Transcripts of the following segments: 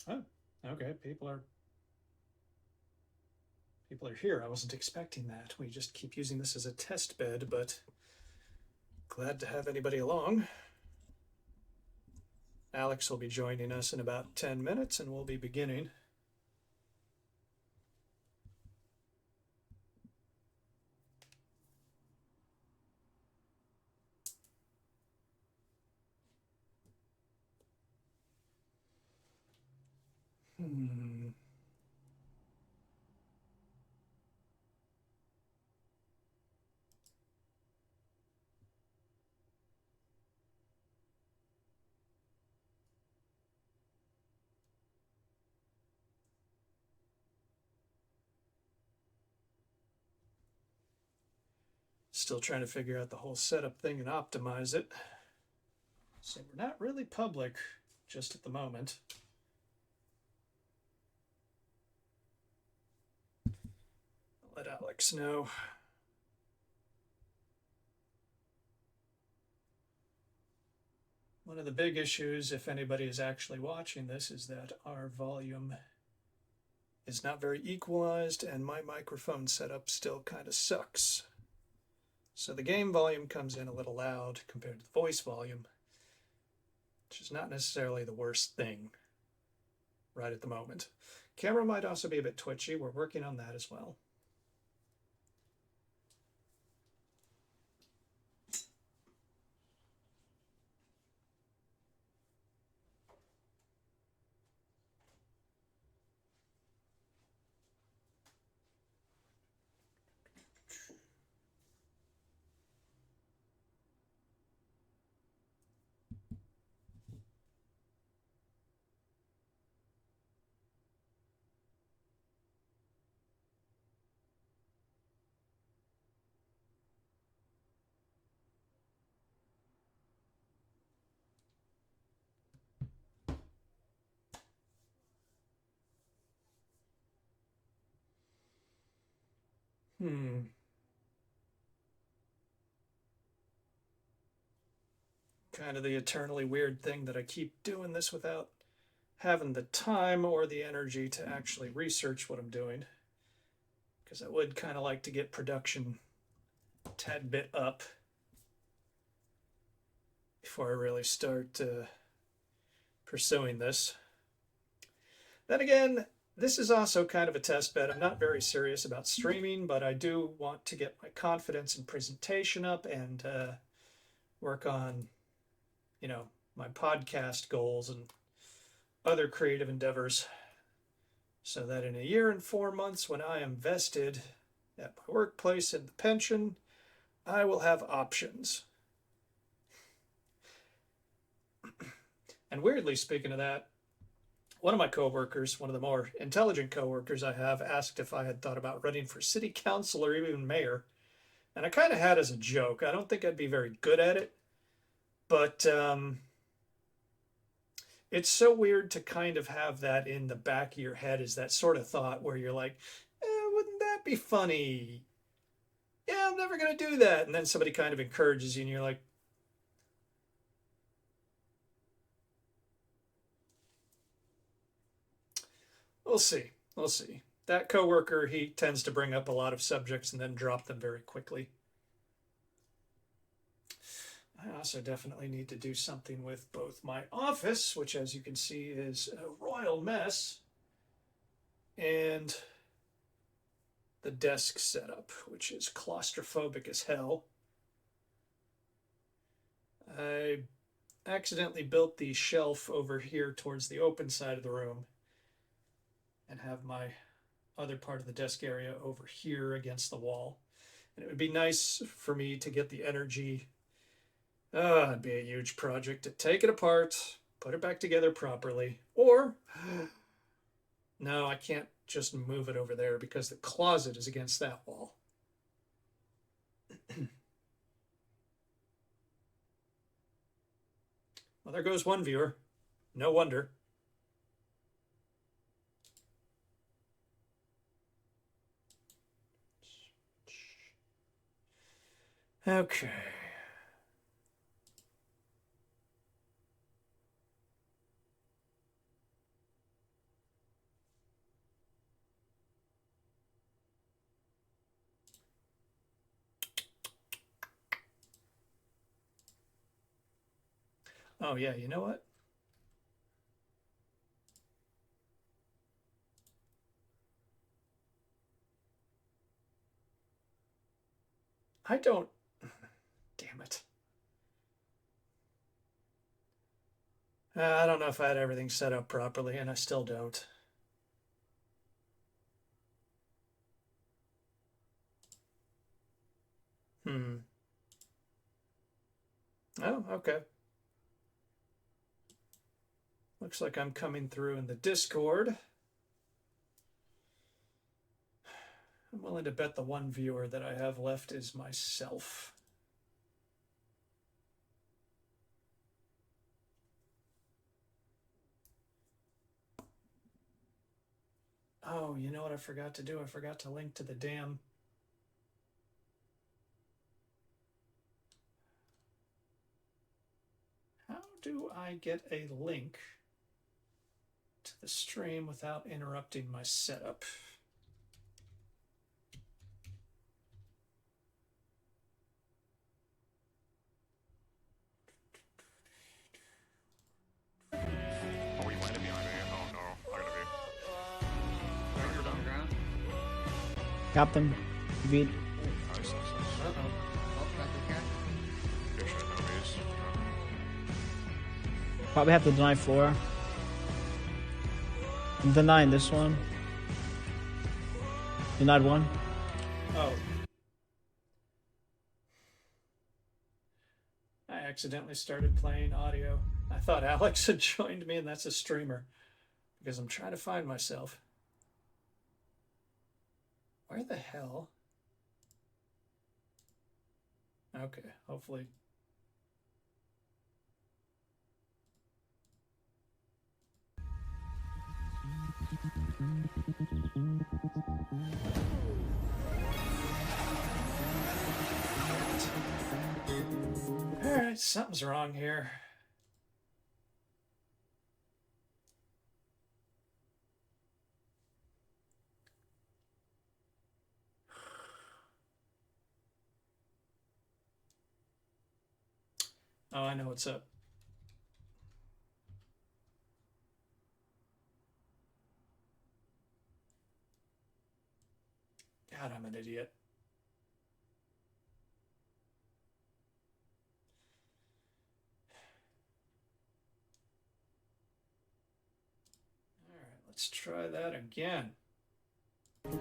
Oh, okay. People are here. I wasn't expecting that. We just keep using this as a test bed, but glad to have anybody along. Alex will be joining us in about 10 minutes and we'll be beginning. Hmm. Still trying to figure out the whole setup thing and optimize it. So we're not really public just at the moment. I'll let Alex know. One of the big issues, if anybody is actually watching this, is that our volume is not very equalized and my microphone setup still kind of sucks. So the game volume comes in a little loud compared to the voice volume, which is not necessarily the worst thing right at the moment. Camera might also be a bit twitchy. We're working on that as well. Kind of the eternally weird thing that I keep doing this without having the time or the energy to actually research what I'm doing. Because I would kind of like to get production a tad bit up before I really start pursuing this. Then again, this is also kind of a test bed. I'm not very serious about streaming, but I do want to get my confidence and presentation up and work on, my podcast goals and other creative endeavors so that in a year and 4 months, when I am vested at my workplace in the pension, I will have options. And weirdly, speaking of that, one of my coworkers, one of the more intelligent coworkers I have, asked if I had thought about running for city council or even mayor. And I kind of had as a joke. I don't think I'd be very good at it, but it's so weird to kind of have that in the back of your head, is that sort of thought where you're like, wouldn't that be funny? Yeah, I'm never going to do that. And then somebody kind of encourages you, and you're like, We'll see. We'll see. That coworker, he tends to bring up a lot of subjects and then drop them very quickly. I also definitely need to do something with both my office, which as you can see is a royal mess, and the desk setup, which is claustrophobic as hell. I accidentally built the shelf over here towards the open side of the room and have my other part of the desk area over here against the wall. And it would be nice for me to get the energy. It'd be a huge project to take it apart, put it back together properly, or no, I can't just move it over there because the closet is against that wall. Well, there goes one viewer. No wonder. Okay. Oh, yeah, you know what? I don't. Damn it. I don't know if I had everything set up properly, and I still don't. Oh, okay. Looks like I'm coming through in the Discord. I'm willing to bet the one viewer that I have left is myself. Oh, you know what I forgot to do? I forgot to link to the damn. How do I get a link to the stream without interrupting my setup? Oh, you landed behind me. Oh no, I gotta be. Captain, beat. Nice, nice, nice. Good shit, enemies. Probably have to deny 4. I'm denying this one. Denied 1. Oh. I accidentally started playing audio. I thought Alex had joined me, and that's a streamer. Because I'm trying to find myself. Where the hell? Okay, hopefully. Alright, something's wrong here. Oh, I know what's up. God, I'm an idiot. All right, let's try that again. That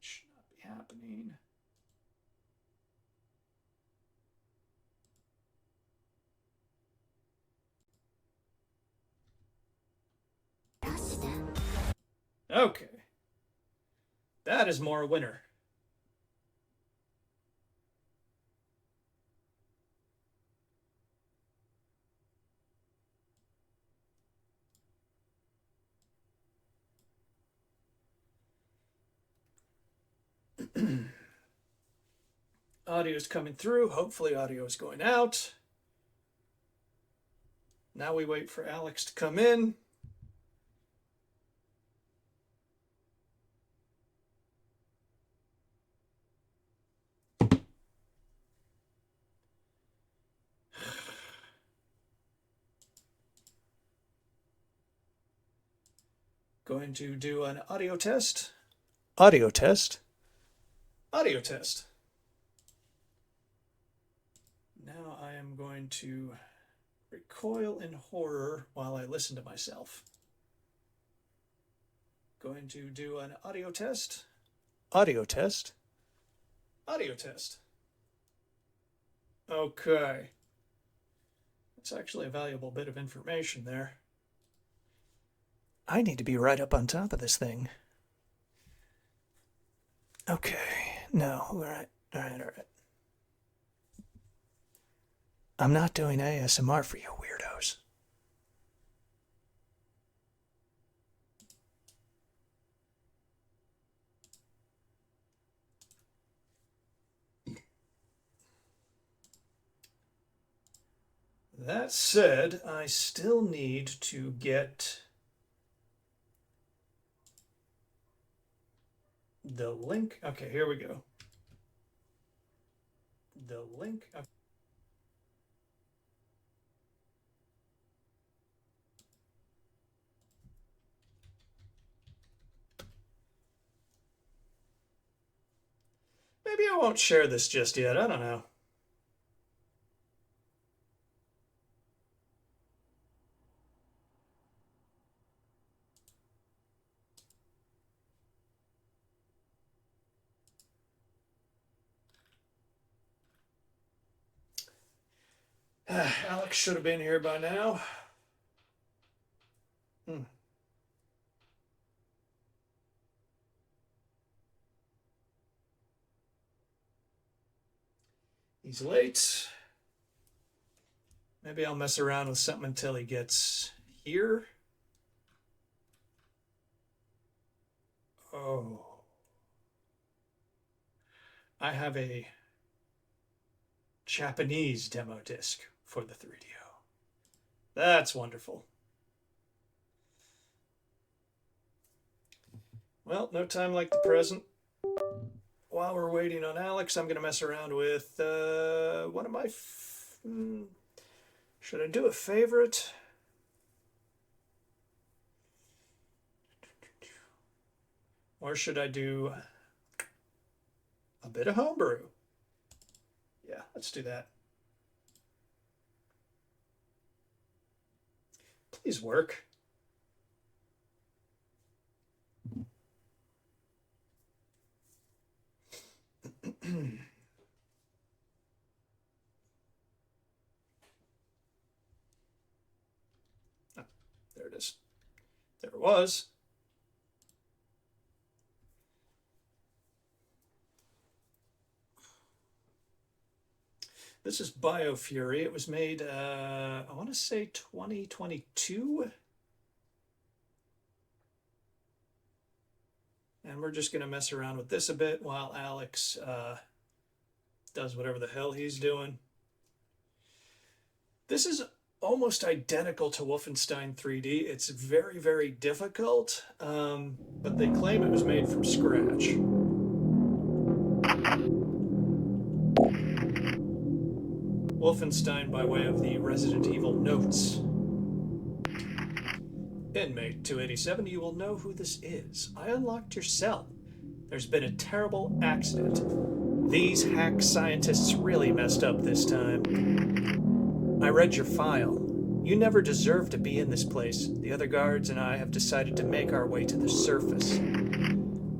should not be happening. Okay. That is more a winner. Audio is coming through. Hopefully audio is going out. Now we wait for Alex to come in. Going to do an audio test. Audio test. Audio test. Now I am going to recoil in horror while I listen to myself. Going to do an audio test. Audio test. Audio test. Okay. It's actually a valuable bit of information there. I need to be right up on top of this thing. Okay. No. All right. I'm not doing ASMR for you weirdos. That said, I still need to get the link. Okay, here we go. The link. Maybe I won't share this just yet. I don't know. Alex should have been here by now. He's late. Maybe I'll mess around with something until he gets here. Oh. I have a Japanese demo disc for the 3DO. That's wonderful. Well, no time like the present. While we're waiting on Alex, I'm going to mess around with one of my... should I do a favorite? Or should I do a bit of homebrew? Yeah, let's do that. Please work. Oh, there it is. There it was. This is BioFury. It was made, I want to say 2022. And we're just going to mess around with this a bit while Alex does whatever the hell he's doing. This is almost identical to Wolfenstein 3D. It's very, very difficult, but they claim it was made from scratch. Wolfenstein by way of the Resident Evil notes. Inmate 287, you will know who this is. I unlocked your cell. There's been a terrible accident. These hack scientists really messed up this time. I read your file. You never deserved to be in this place. The other guards and I have decided to make our way to the surface.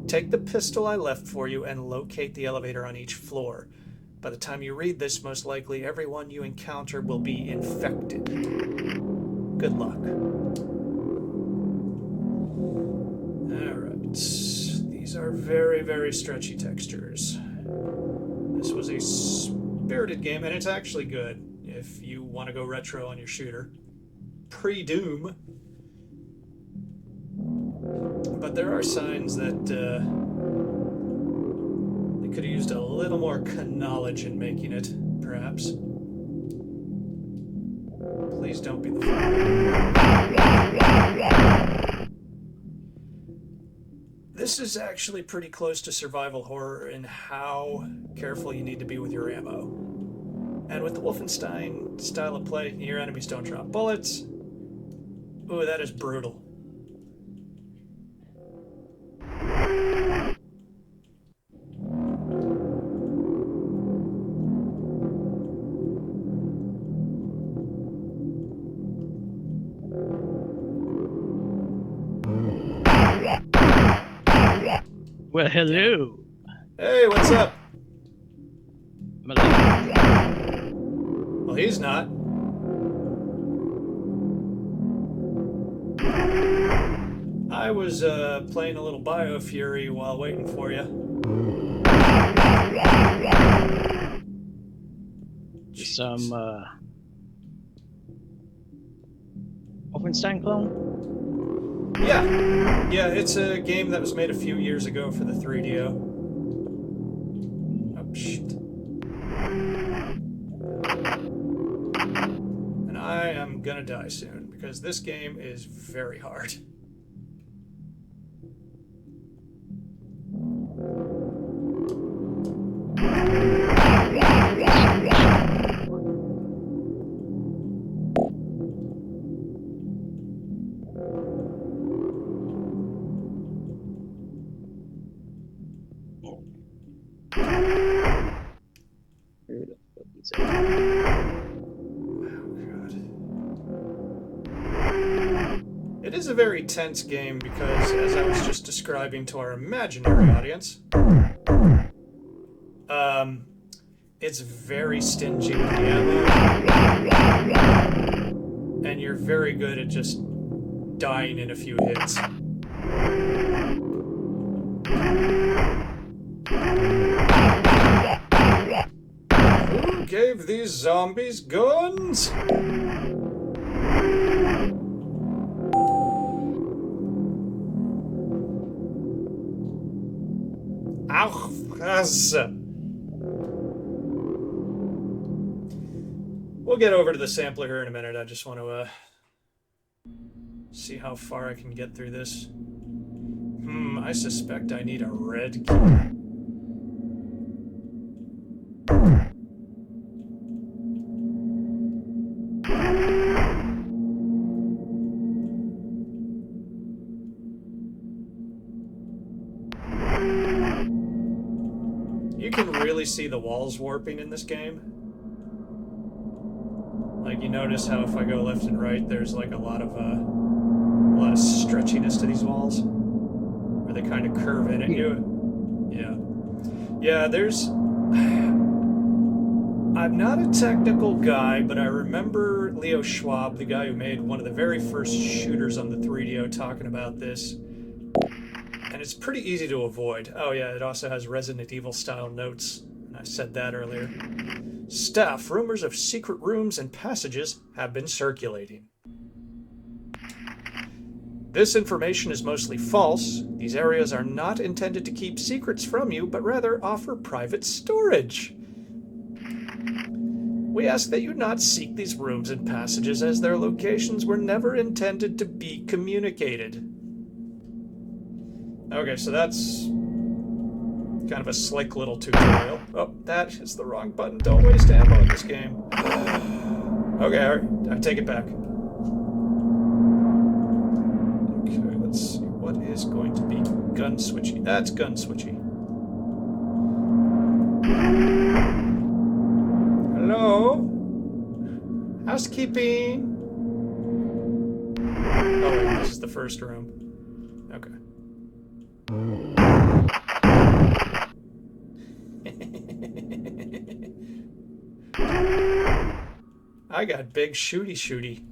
Take the pistol I left for you and locate the elevator on each floor. By the time you read this, most likely everyone you encounter will be infected. Good luck. Alright. These are very, very stretchy textures. This was a spirited game, and it's actually good if you want to go retro on your shooter. Pre-Doom. But there are signs that they could have used a little more knowledge in making it, perhaps. Please don't be the fire. This is actually pretty close to survival horror in how careful you need to be with your ammo. And with the Wolfenstein style of play, your enemies don't drop bullets. Ooh, that is brutal. Well, hello. Hey, what's up? I'm alive. Well, he's not. I was playing a little BioFury while waiting for you. Some Wolfenstein clone? Yeah, it's a game that was made a few years ago for the 3DO. Oh, shit. And I am gonna die soon, because this game is very hard. It is a very tense game because, as I was just describing to our imaginary audience, it's very stingy with the ammo, and you're very good at just dying in a few hits. Who gave these zombies guns? We'll get over to the sampler here in a minute. I just want to see how far I can get through this. I suspect I need a red key. You can really see the walls warping in this game. Like, you notice how if I go left and right, there's like a lot of stretchiness to these walls, where they kind of curve in at you. Yeah. There's. I'm not a technical guy, but I remember Leo Schwab, the guy who made one of the very first shooters on the 3DO, talking about this. And it's pretty easy to avoid. Oh yeah, it also has Resident Evil style notes. And I said that earlier. Staff, rumors of secret rooms and passages have been circulating. This information is mostly false. These areas are not intended to keep secrets from you, but rather offer private storage. We ask that you not seek these rooms and passages, as their locations were never intended to be communicated. Okay, so that's kind of a slick little tutorial. Oh, that is the wrong button. Don't waste ammo in this game. Okay, all right, I take it back. Okay, let's see. What is going to be gun switchy? That's gun switchy. Hello? Housekeeping? Oh wait, this is the first room. Okay. I got big shooty.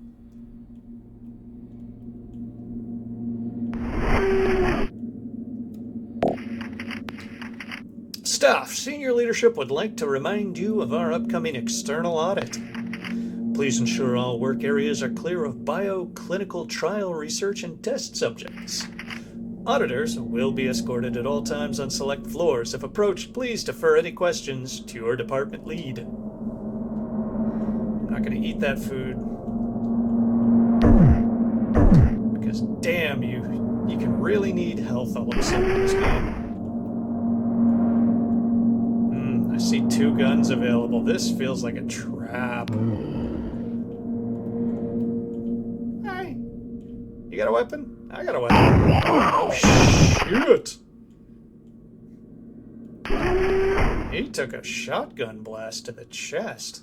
Staff, senior leadership would like to remind you of our upcoming external audit. Please ensure all work areas are clear of bioclinical trial research and test subjects. Auditors will be escorted at all times on select floors. If approached, please defer any questions to your department lead. I'm not going to eat that food. because damn, you can really need health all of a sudden in this game. I see 2 guns available. This feels like a trap. Hey, you got a weapon? I got a weapon. Oh, shit. He took a shotgun blast to the chest.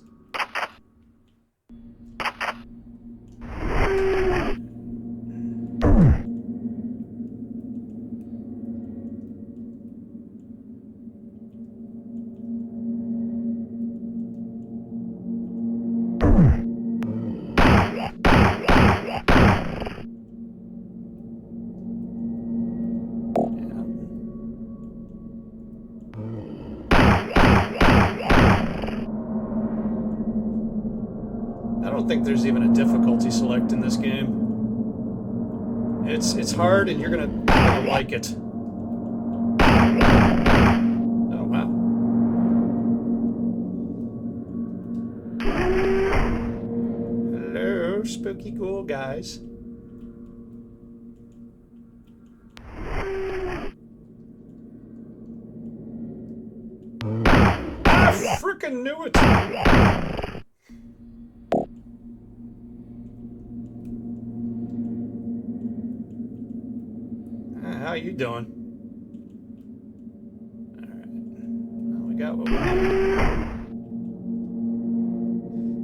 I don't think there's even a difficulty select in this game. It's hard, and you're gonna like it. Oh wow! Hello, spooky cool guys. I frickin' knew it. How you doing? Alright. Well, we got what we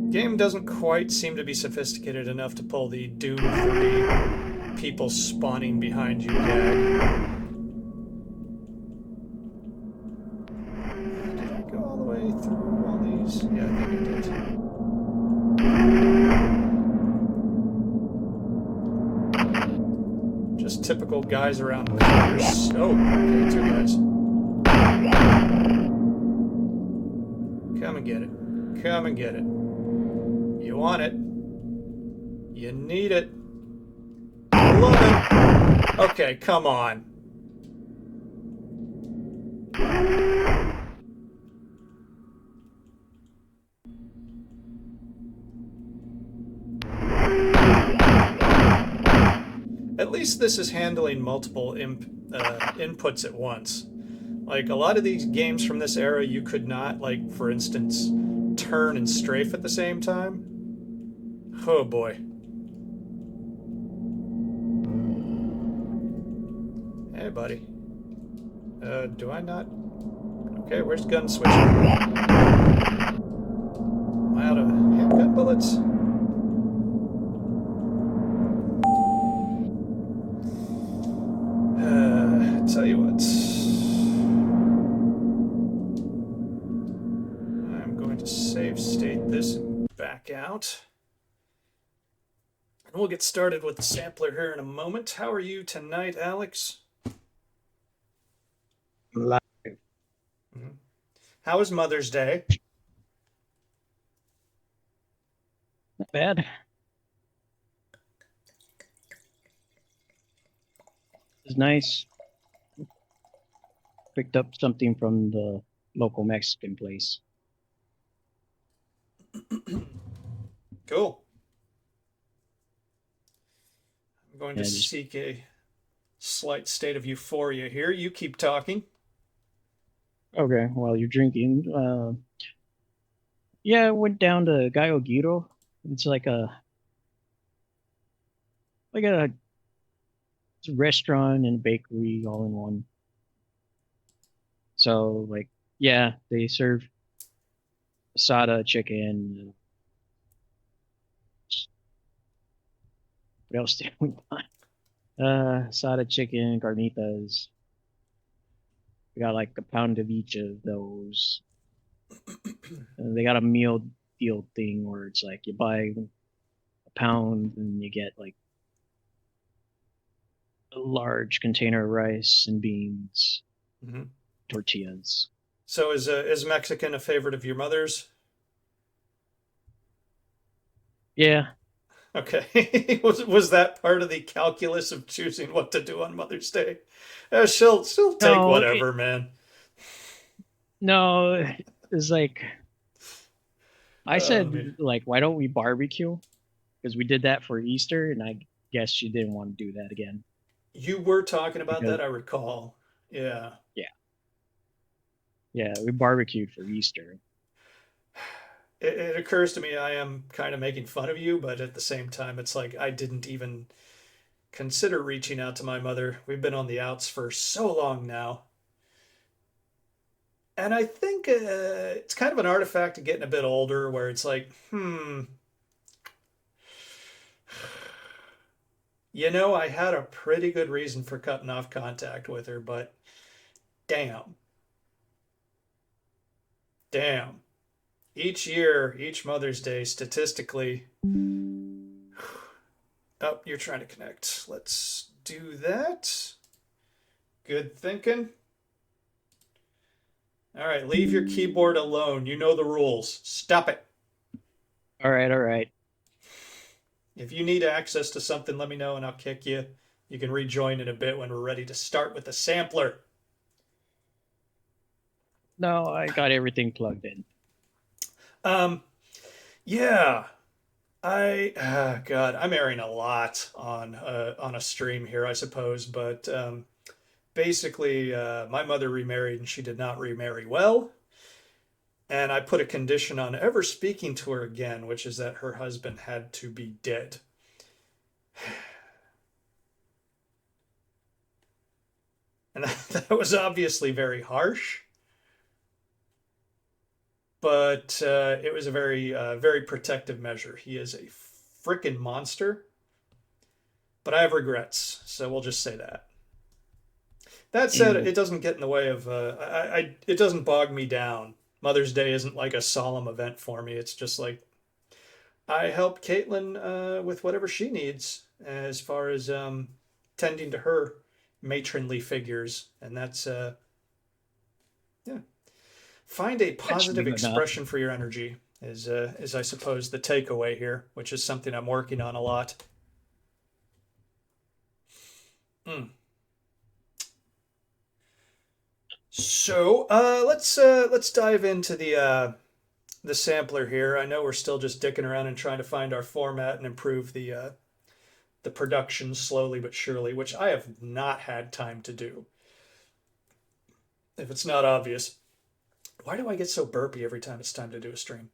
need. Game doesn't quite seem to be sophisticated enough to pull the Doom 3 people spawning behind you gag. Did I go all the way through all these? Yeah, I think I did. Just typical guys around corners. Oh, okay, 2 guys. Come and get it. Come and get it. You want it. You need it. I love it. Okay, come on. At least this is handling multiple inputs at once. Like, a lot of these games from this era, you could not, like, for instance, turn and strafe at the same time. Oh boy. Hey, buddy. Do I not? Okay, where's gun switching? Am I out of handgun bullets? Tell you what. I'm going to save state this and back out. And we'll get started with the sampler here in a moment. How are you tonight, Alex? Live. How was Mother's Day? Not bad. It's nice. Picked up something from the local Mexican place. Cool. I'm going to Yeah, just- seek a slight state of euphoria here. You keep talking. Okay, while you're drinking, yeah, I went down to Gallo Guiro. It's like a it's a restaurant and a bakery all in one. So like, yeah, they serve asada chicken. What else did we buy? Asada chicken, carnitas. We got like a pound of each of those. They got a meal deal thing where it's like you buy a pound and you get like a large container of rice and beans, Mm-hmm. tortillas. So is Mexican a favorite of your mother's? Yeah. Okay. Was that part of the calculus of choosing what to do on Mother's Day? She'll take No, whatever, man. No, it's like I Oh, said, man. like, why don't we barbecue? Because we did that for Easter, and I guess you didn't want to do that again You were talking about because that, I recall. Yeah. yeah, yeah, we barbecued for Easter. It occurs to me I am kind of making fun of you, but at the same time, it's like I didn't even consider reaching out to my mother. We've been on the outs for so long now. And I think it's kind of an artifact of getting a bit older where it's like, I had a pretty good reason for cutting off contact with her, but damn, damn. Each year, each Mother's Day, statistically, oh, you're trying to connect. Let's do that. Good thinking. All right, leave your keyboard alone. You know the rules. Stop it. All right, all right. If you need access to something, let me know and I'll kick you. You can rejoin in a bit when we're ready to start with the sampler. No, I got everything plugged in. Um, yeah, God, I'm airing a lot on a stream here, I suppose, but basically, my mother remarried and she did not remarry well. And I put a condition on ever speaking to her again, which is that her husband had to be dead. And that was obviously very harsh, but it was a very protective measure. He is a freaking monster, but I have regrets, so we'll just say that. That said, And it doesn't get in the way of it doesn't bog me down. Mother's Day isn't like a solemn event for me. It's just like I help Caitlin with whatever she needs as far as tending to her matronly figures, and that's yeah. Find a that's positive new enough. expression for your energy is I suppose the takeaway here, which is something I'm working on a lot. Mm. So let's dive into the sampler here. I know we're still just dicking around and trying to find our format and improve the production slowly but surely, which I have not had time to do. If it's not obvious, why do I get so burpy every time it's time to do a stream?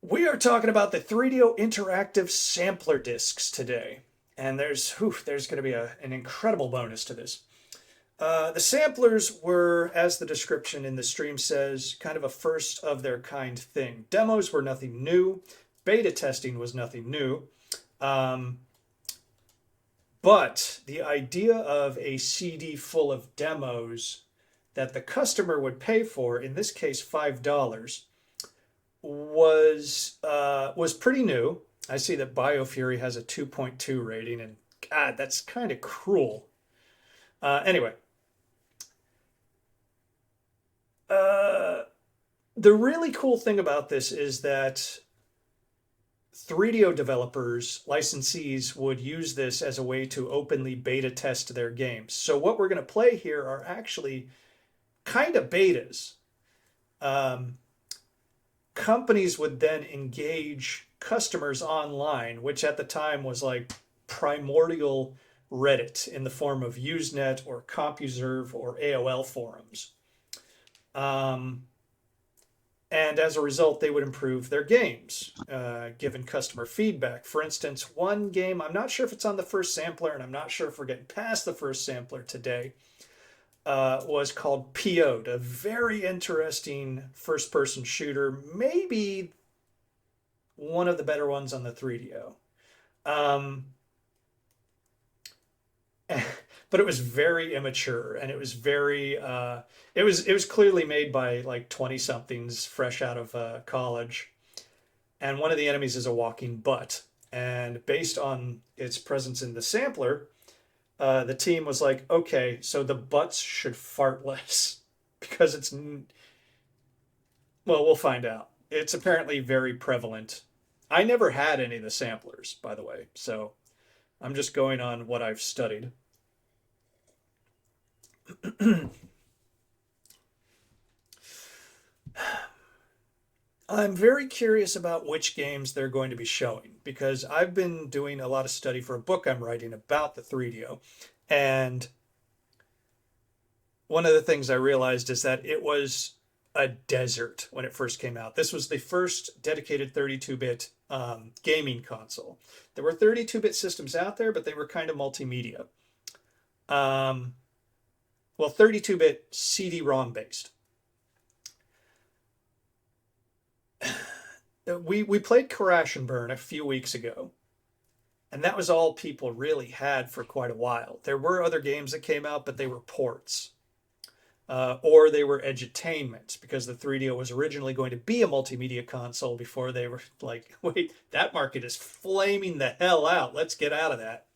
We are talking about the 3DO interactive sampler discs today, and there's going to be an incredible bonus to this. The samplers were, as the description in the stream says, kind of a first of their kind thing. Demos were nothing new. Beta testing was nothing new. But the idea of a CD full of demos that the customer would pay for, in this case $5, was pretty new. I see that BioFury has a 2.2 rating, and God, that's kind of cruel. Anyway, the really cool thing about this is that 3DO developers, licensees, would use this as a way to openly beta test their games. So what we're going to play here are actually kind of betas. Companies would then engage customers online, which at the time was like primordial Reddit in the form of Usenet or CompuServe or AOL forums. And as a result, they would improve their games, given customer feedback. For instance, one game, I'm not sure if it's on the first sampler, and I'm not sure if we're getting past the first sampler today, was called PO'd, a very interesting first-person shooter, maybe one of the better ones on the 3DO. But it was very immature, and it was very it was clearly made by like 20 somethings fresh out of college, and one of the enemies is a walking butt, and based on its presence in the sampler, the team was like, okay, so the butts should fart less because it's, well, we'll find out. It's apparently very prevalent. I never had any of the samplers, by the way, so I'm just going on what I've studied. I'm very curious about which games they're going to be showing because I've been doing a lot of study for a book I'm writing about the 3DO. And one of the things I realized is that it was a desert when it first came out. This was the first dedicated 32-bit gaming console. There were 32-bit systems out there, but they were kind of multimedia. Um, well, 32-bit CD-ROM based. We played Crash and Burn a few weeks ago, and that was all people really had for quite a while. There were other games that came out, but they were ports. Or they were edutainment because the 3DO was originally going to be a multimedia console before they were like, wait, that market is flaming the hell out. Let's get out of that.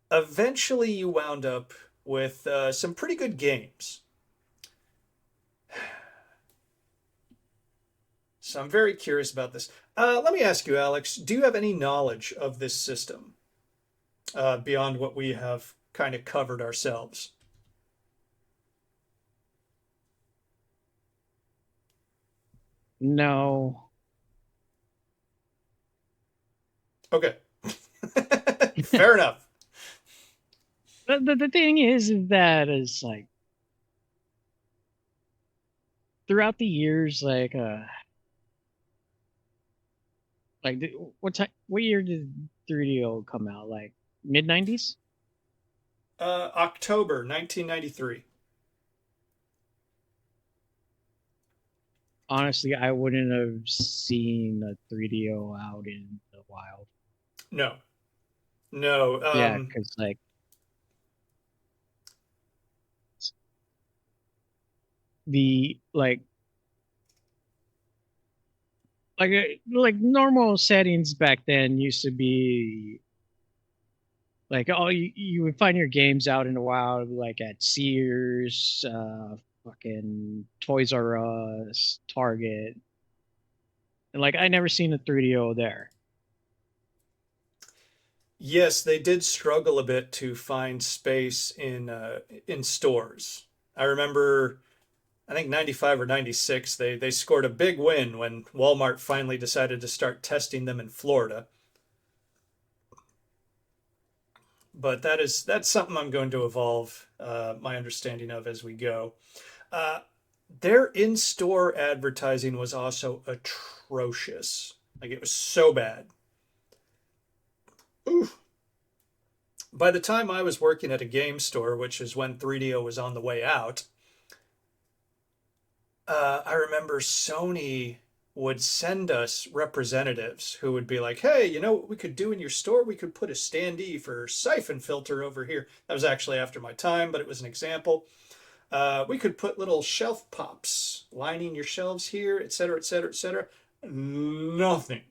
Eventually, you wound up with some pretty good games. So I'm very curious about this. Let me ask you, Alex, do you have any knowledge of this system beyond what we have kind of covered ourselves? No. Okay. Fair enough. The thing is that is like throughout the years, what year did 3DO come out? Like mid 90s? October 1993. Honestly, I wouldn't have seen a 3DO out in the wild. No, no. Yeah, because the like normal settings back then used to be like, oh, you would find your games out in the wild, like at Sears, fucking Toys R Us, Target, and like I never seen a 3DO there. Yes, they did struggle a bit to find space in stores. I remember, I think 95 or 96, they scored a big win when Walmart finally decided to start testing them in Florida. But that's something I'm going to evolve my understanding of as we go. Uh, their in-store advertising was also atrocious. Like it was so bad. Oof. By the time I was working at a game store, which is when 3DO was on the way out, I remember Sony would send us representatives who would be like, hey, you know what we could do in your store? We could put a standee for siphon filter over here. That was actually after my time, but it was an example. We could put little shelf pops lining your shelves here, et cetera, et cetera, et cetera. Nothing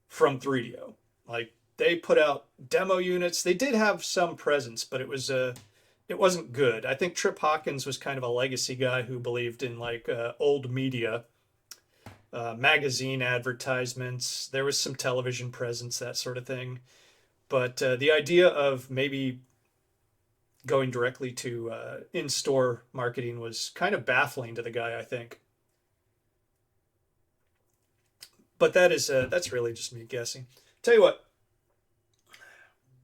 from 3DO. Like they put out demo units. They did have some presence, but it wasn't good. I think Trip Hawkins was kind of a legacy guy who believed in like old media, magazine advertisements. There was some television presence, that sort of thing. But the idea of maybe going directly to in-store marketing was kind of baffling to the guy, I think. But that's really just me guessing. Tell you what,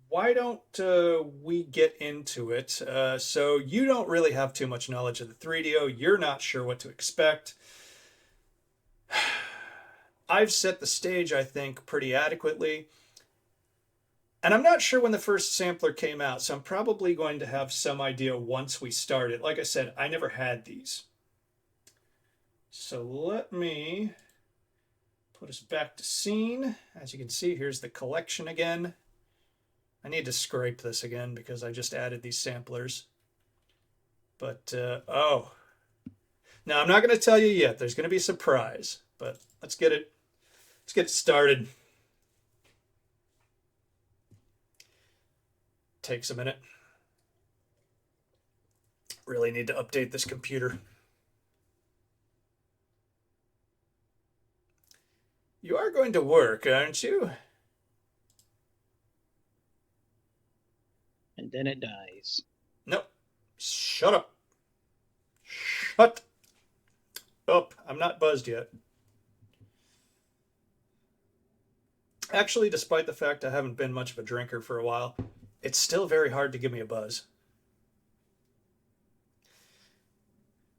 why don't we get into it? So you don't really have too much knowledge of the 3DO. You're not sure what to expect. I've set the stage, I think, pretty adequately. And I'm not sure when the first sampler came out, so I'm probably going to have some idea once we start it. Like I said, I never had these. So let me put us back to scene. As you can see, here's the collection again. I need to scrape this again because I just added these samplers. But, oh. Now, I'm not going to tell you yet. There's going to be a surprise. But let's get it started. Takes a minute. Really need to update this computer. You are going to work, aren't you? And then it dies. Nope. Shut up. Shut Oh, I'm not buzzed yet. Actually, despite the fact I haven't been much of a drinker for a while, it's still very hard to give me a buzz.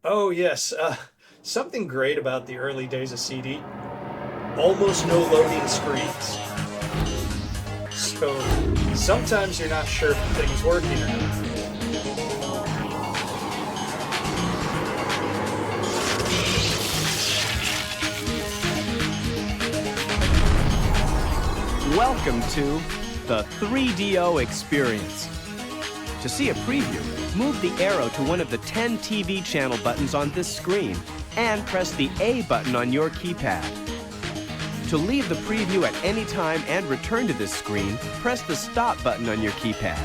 Oh, yes. Something great about the early days of CD, almost no loading screens. So sometimes you're not sure if the thing's working or not. Welcome to the 3DO experience. To see a preview, move the arrow to one of the 10 TV channel buttons on this screen and press the A button on your keypad. To leave the preview at any time and return to this screen, press the Stop button on your keypad.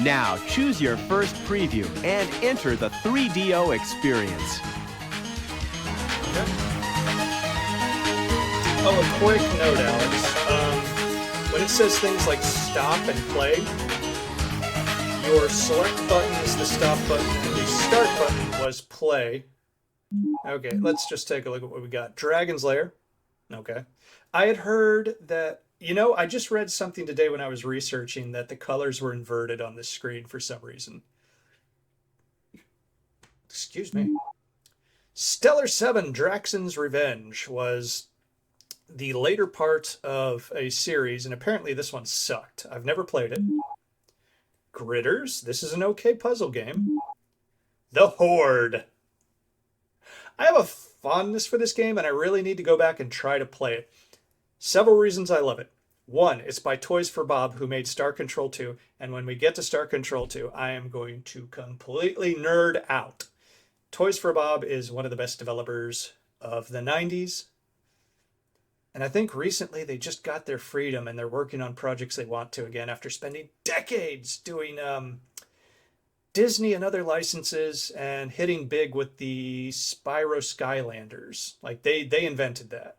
Now choose your first preview and enter the 3DO experience. Oh, a quick note, Alex. When it says things like stop and play, your select button is the stop button, and the start button was play. Okay, let's just take a look at what we got. Dragon's Lair. Okay. I had heard that, I just read something today when I was researching that the colors were inverted on this screen for some reason. Excuse me. Stellar 7 Draxon's Revenge was the later part of a series, and apparently this one sucked. I've never played it. Gritters. This is an okay puzzle game. The Horde. I have a fondness for this game, and I really need to go back and try to play it. Several reasons I love it. One, it's by Toys for Bob, who made Star Control 2, and when we get to Star Control 2, I am going to completely nerd out. Toys for Bob is one of the best developers of the 90s. And I think recently they just got their freedom and they're working on projects they want to again after spending decades doing Disney and other licenses and hitting big with the Spyro Skylanders. Like they invented that.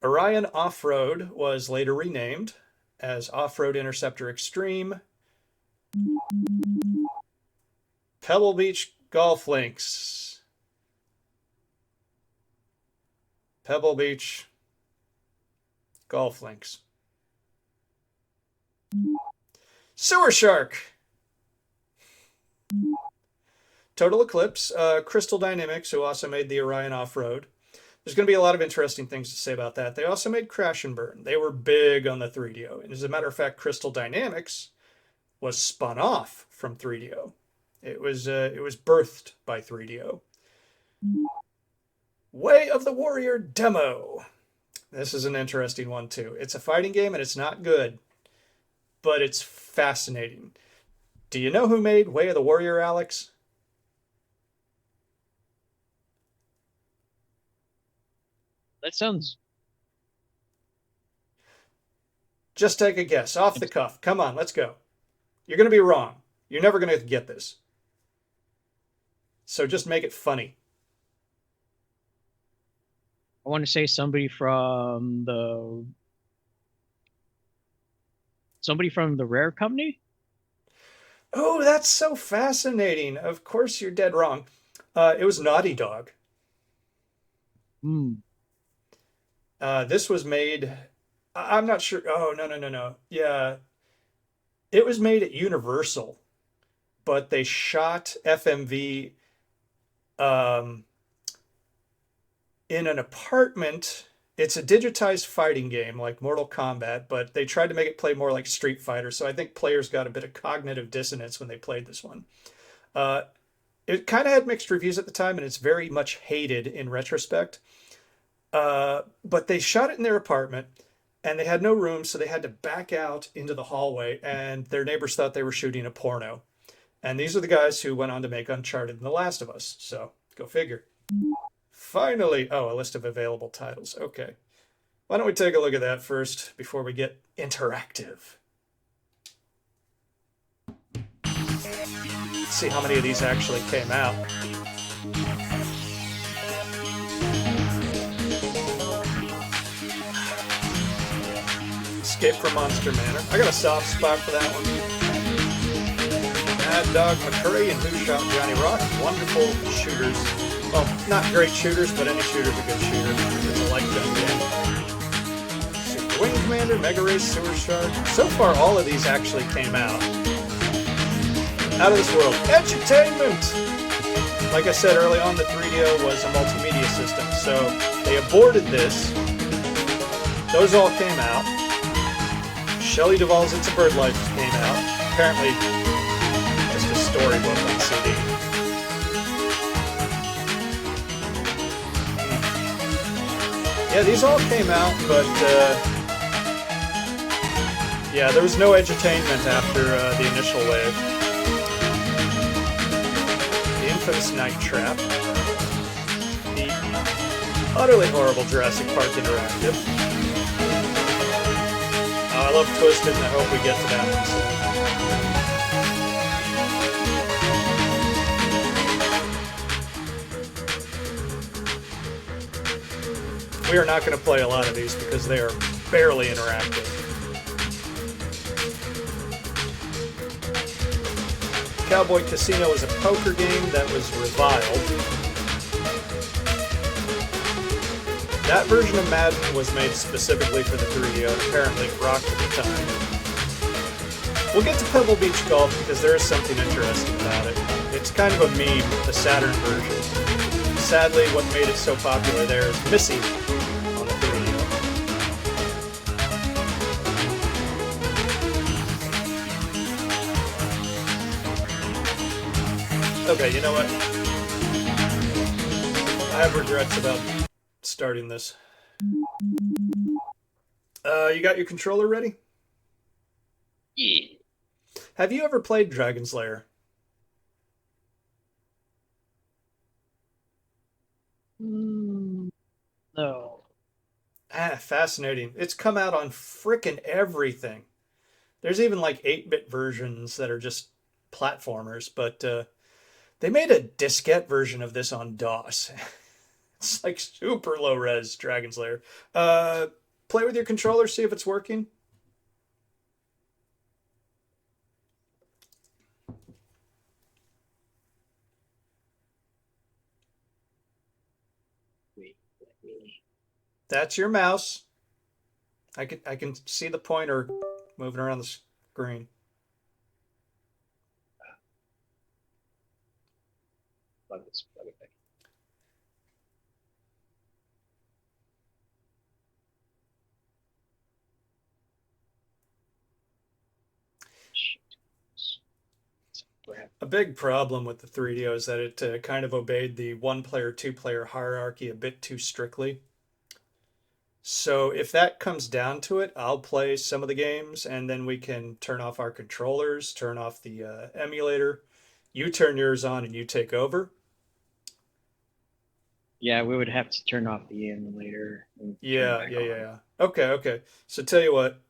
Orion Off-Road was later renamed as Off-Road Interceptor Extreme. Pebble Beach Golf Links. Pebble Beach Golf Links. Sewer Shark. Total Eclipse. Crystal Dynamics, who also made the Orion Off-Road. There's going to be a lot of interesting things to say about that. They also made Crash and Burn. They were big on the 3DO. And as a matter of fact, Crystal Dynamics was spun off from 3DO. It was birthed by 3DO. Way of the Warrior Demo. This is an interesting one too. It's a fighting game and it's not good, but it's fascinating. Do you know who made Way of the Warrior, Alex? That sounds. Just take a guess, off the cuff. Come on, let's go. You're going to be wrong. You're never going to get this. So just make it funny. I want to say somebody from the Rare Company. Oh, that's so fascinating. Of course, you're dead wrong. It was Naughty Dog. This was made. I'm not sure. Oh, no. Yeah. It was made at Universal, but they shot FMV in an apartment. It's a digitized fighting game like Mortal Kombat, but they tried to make it play more like Street Fighter. So I think players got a bit of cognitive dissonance when they played this one. It kind of had mixed reviews at the time, and it's very much hated in retrospect. But they shot it in their apartment, and they had no room, so they had to back out into the hallway, and their neighbors thought they were shooting a porno. And these are the guys who went on to make Uncharted and The Last of Us. So go figure. Finally, a list of available titles. Okay. Why don't we take a look at that first before we get interactive? Let's see how many of these actually came out. Escape from Monster Manor. I got a soft spot for that one. Mad Dog McCurry and Who Shot Johnny Rock. Wonderful shooters. Well, not great shooters, but any shooter's a good shooter. It's a light gun game. Super Wing Commander, Mega Race, Sewer Shark. So far, all of these actually came out. Out of this world. Edutainment! Like I said early on, the 3DO was a multimedia system, so they aborted this. Those all came out. Shelley Duvall's It's a Bird Life came out. Apparently, just a storybook on CD. Yeah, these all came out, but yeah, there was no edutainment after the initial wave. The infamous Night Trap. The utterly horrible Jurassic Park Interactive. I love Twisted, and I hope we get to that one soon. We are not going to play a lot of these because they are barely interactive. Cowboy Casino is a poker game that was reviled. That version of Madden was made specifically for the 3DO and apparently rocked at the time. We'll get to Pebble Beach Golf because there is something interesting about it. It's kind of a meme, the Saturn version. Sadly, what made it so popular there is missing on the 3DO. Okay, you know what? I have regrets about starting this. You got your controller ready? Yeah. Have you ever played Dragon's Lair? No. Fascinating. It's come out on frickin' everything. There's even like 8-bit versions that are just platformers, but they made a diskette version of this on DOS. It's like super low res Dragon's Lair. Play with your controller, see if it's working. Wait, let me. That's your mouse. I can see the pointer moving around the screen. Plug this, plug it back. A big problem with the 3DO is that it kind of obeyed the one-player, two-player hierarchy a bit too strictly. So if that comes down to it, I'll play some of the games, and then we can turn off our controllers, turn off the emulator. You turn yours on, and you take over. Yeah, we would have to turn off the emulator. And Yeah. turn it back on. Okay. So tell you what,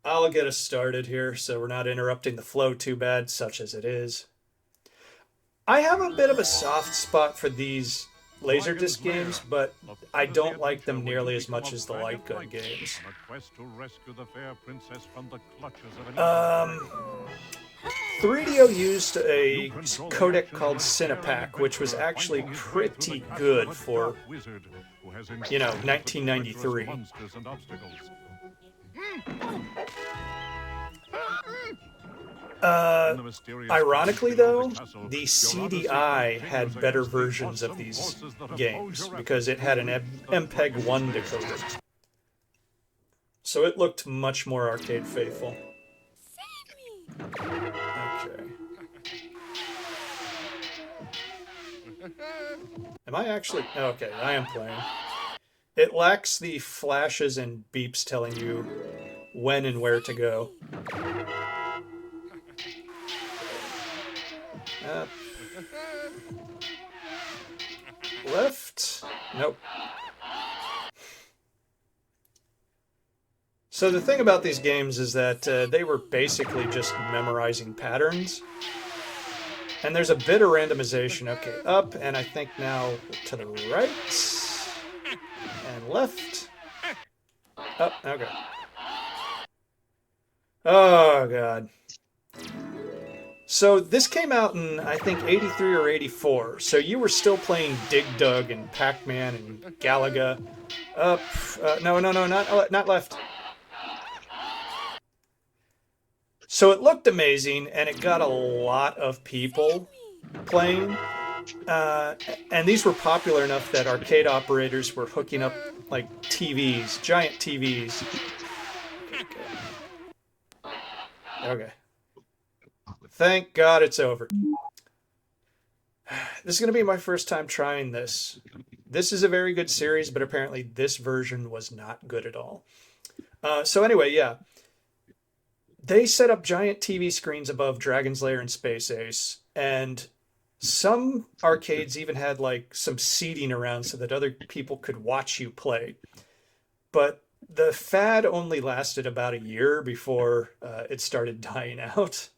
I'll get us started here so we're not interrupting the flow too bad, such as it is. I have a bit of a soft spot for these Laserdisc games, but I don't like them nearly as much as the light gun games. 3DO used a codec called Cinepack, which was actually pretty good for, 1993. Ironically, though, the CDI had better versions of these games because it had an MPEG-1 decoder. So it looked much more arcade faithful. Okay. Am I actually... Okay, I am playing. It lacks the flashes and beeps telling you when and where to go. Up. Left. Nope. So the thing about these games is that they were basically just memorizing patterns. And there's a bit of randomization. Okay, up, and I think now to the right. And left. Up, okay. Oh, God. So this came out in, I think, 83 or 84. So you were still playing Dig Dug and Pac-Man and Galaga. No, not left. So it looked amazing, and it got a lot of people playing. And these were popular enough that arcade operators were hooking up like TVs, giant TVs. Okay. Thank God it's over. This is going to be my first time trying this. This is a very good series, but apparently this version was not good at all. So anyway, yeah. They set up giant TV screens above Dragon's Lair and Space Ace, and some arcades even had like some seating around so that other people could watch you play. But the fad only lasted about a year before it started dying out.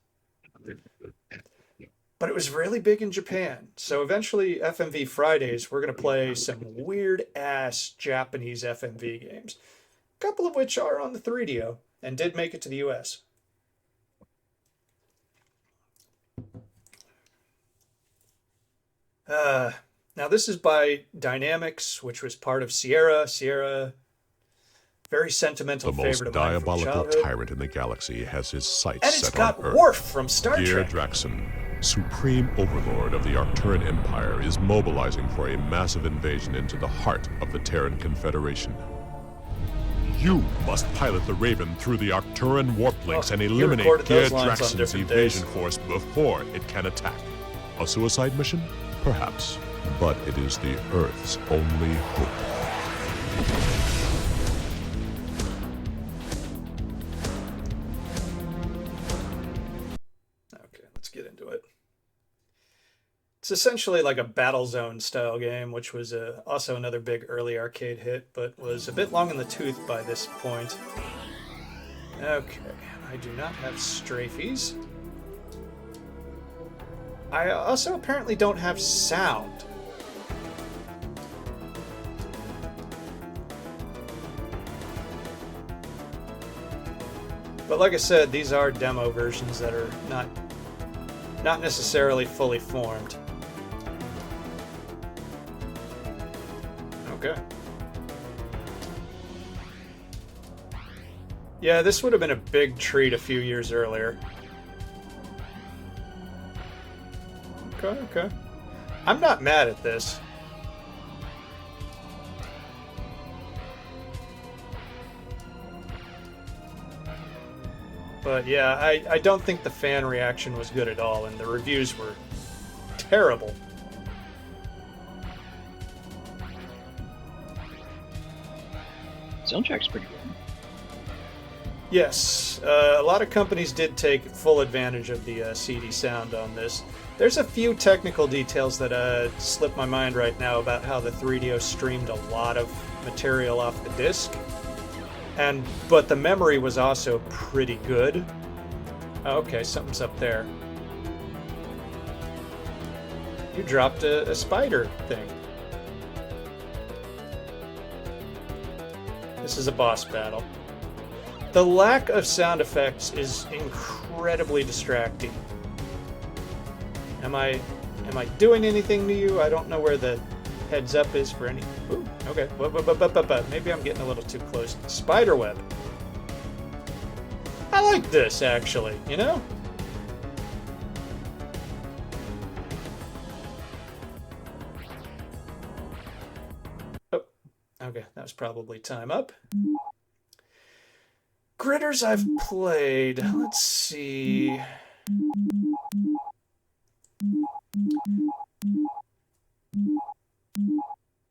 But it was really big in Japan. So eventually, FMV Fridays, we're going to play some weird-ass Japanese FMV games. A couple of which are on the 3DO and did make it to the US. Now this is by Dynamics, which was part of Sierra. Sierra, very sentimental The favorite most of mine from diabolical childhood. tyrant in the galaxy has his sights And it's set got on Earth. Worf from Star Dear Trek. Draxon, supreme overlord of the Arcturan Empire, is mobilizing for a massive invasion into the heart of the Terran Confederation. You must pilot the Raven through the Arcturan warp links and you eliminate recorded Dear those lines on Draxon's different evasion days. force before it can attack. A suicide mission? Perhaps. But it is the Earth's only hope. Okay, let's get into it. It's essentially like a Battlezone style game, which was also another big early arcade hit, but was a bit long in the tooth by this point. Okay, I do not have strafeies. I also apparently don't have sound. But like I said, these are demo versions that are not necessarily fully formed. Okay. Yeah, this would have been a big treat a few years earlier. Okay. I'm not mad at this. But yeah, I don't think the fan reaction was good at all, and the reviews were terrible. Soundtrack's pretty good. Yes, a lot of companies did take full advantage of the CD sound on this. There's a few technical details that slip my mind right now about how the 3DO streamed a lot of material off the disc. But the memory was also pretty good. Okay, something's up there. You dropped a spider thing. This is a boss battle. The lack of sound effects is incredibly distracting. Am I doing anything to you? I don't know where the heads up is for any... Ooh, okay. Maybe I'm getting a little too close. Spiderweb. I like this, actually, you know? Oh, okay. That was probably time up. Gritters I've played. Let's see.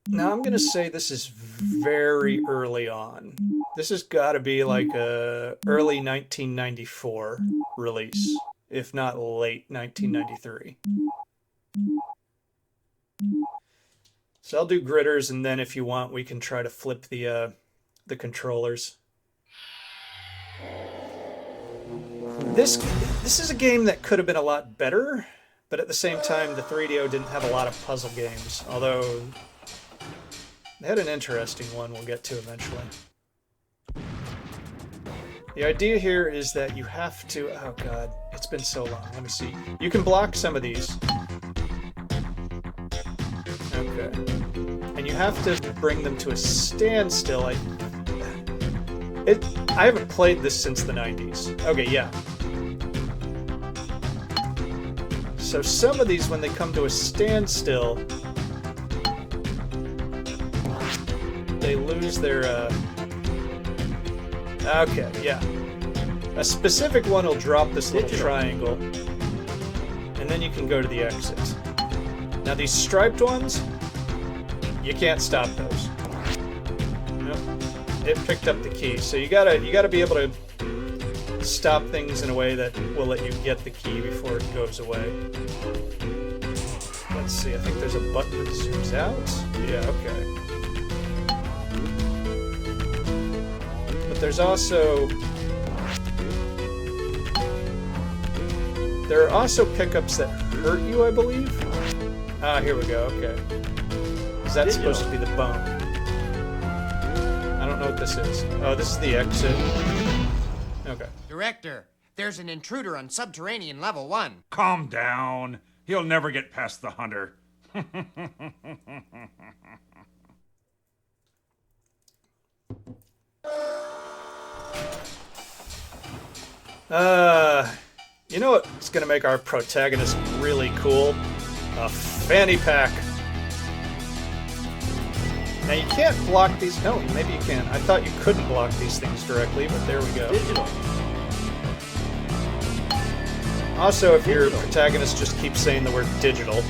Now I'm gonna say this is very early on. This has got to be like a early 1994 release, if not late 1993. So I'll do Gritters, and then if you want, we can try to flip the controllers. This is a game that could have been a lot better, but at the same time, the 3DO didn't have a lot of puzzle games, although they had an interesting one we'll get to eventually. The idea here is that you have to, oh god, it's been so long. Let me see. You can block some of these. Okay. And you have to bring them to a standstill. I haven't played this since the 90s. Okay, yeah. So some of these, when they come to a standstill, they lose their, Okay, yeah. A specific one will drop this little triangle, and then you can go to the exit. Now these striped ones, you can't stop those. Nope. It picked up the key, so you gotta be able to stop things in a way that will let you get the key before it goes away. Let's see, I think there's a button that zooms out. Yeah, okay. There's also there are also pickups that hurt you, I believe. Ah, here we go. Okay, is that supposed to be the bone? I don't know what this is. Oh, this is the exit. Okay. Director, there's an intruder on subterranean level 1. Calm down. He'll never get past the hunter. You know what's gonna make our protagonist really cool? A fanny pack. Now you can't block these. No, maybe you can. I thought you couldn't block these things directly, but there we go. Digital. Also, if your protagonist just keeps saying the word digital,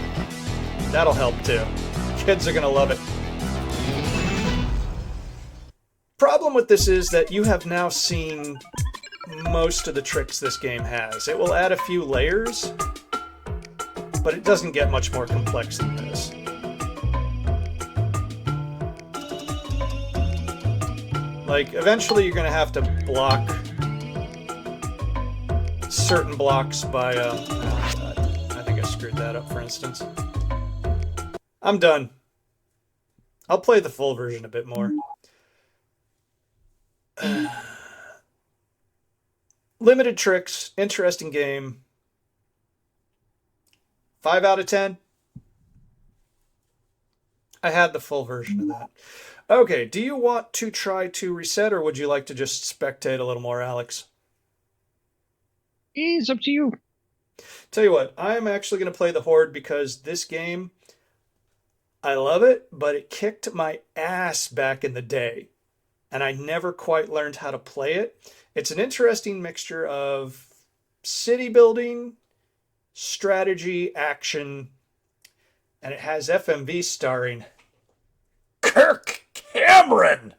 that'll help too. Kids are gonna love it. Problem with this is that you have now seen most of the tricks this game has. It will add a few layers, but it doesn't get much more complex than this. Like, eventually you're going to have to block certain blocks by, oh God, I think I screwed that up, for instance. I'm done. I'll play the full version a bit more. Limited tricks, interesting game. 5 out of 10. I had the full version of that. Okay, do you want to try to reset, or would you like to just spectate a little more, Alex? It's up to you. Tell you what, I'm actually going to play the Horde because this game, I love it, but it kicked my ass back in the day, and I never quite learned how to play it. It's an interesting mixture of city building, strategy, action, and it has FMV starring Kirk Cameron!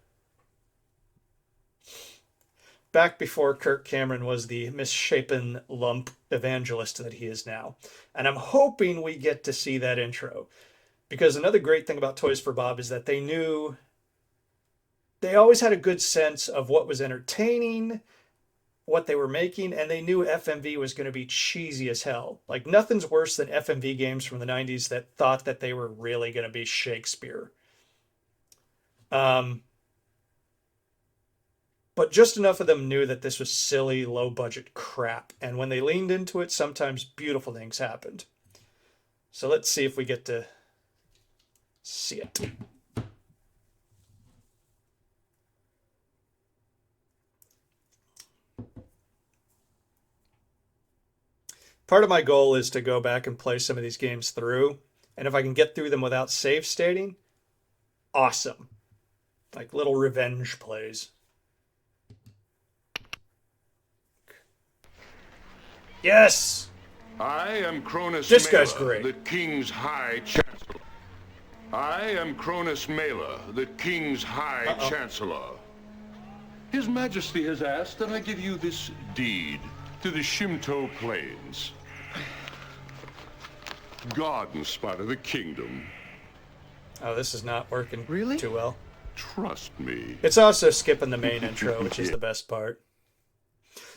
Back before Kirk Cameron was the misshapen lump evangelist that he is now. And I'm hoping we get to see that intro. Because another great thing about Toys for Bob is that they always had a good sense of what was entertaining, what they were making, and they knew FMV was going to be cheesy as hell. Like, nothing's worse than FMV games from the 90s that thought that they were really going to be Shakespeare. But just enough of them knew that this was silly, low-budget crap. And when they leaned into it, sometimes beautiful things happened. So let's see if we get to see it. Part of my goal is to go back and play some of these games through. And if I can get through them without save stating, awesome. Like little revenge plays. Yes! I am Cronus This guy's Mela, great. the King's High Chancellor. I am Cronus Mela, the King's High Chancellor. His Majesty has asked that I give you this deed to the Shimto Plains. Garden spot of the kingdom. Oh, this is not working Really? too well. Trust me. It's also skipping the main intro, which is the best part.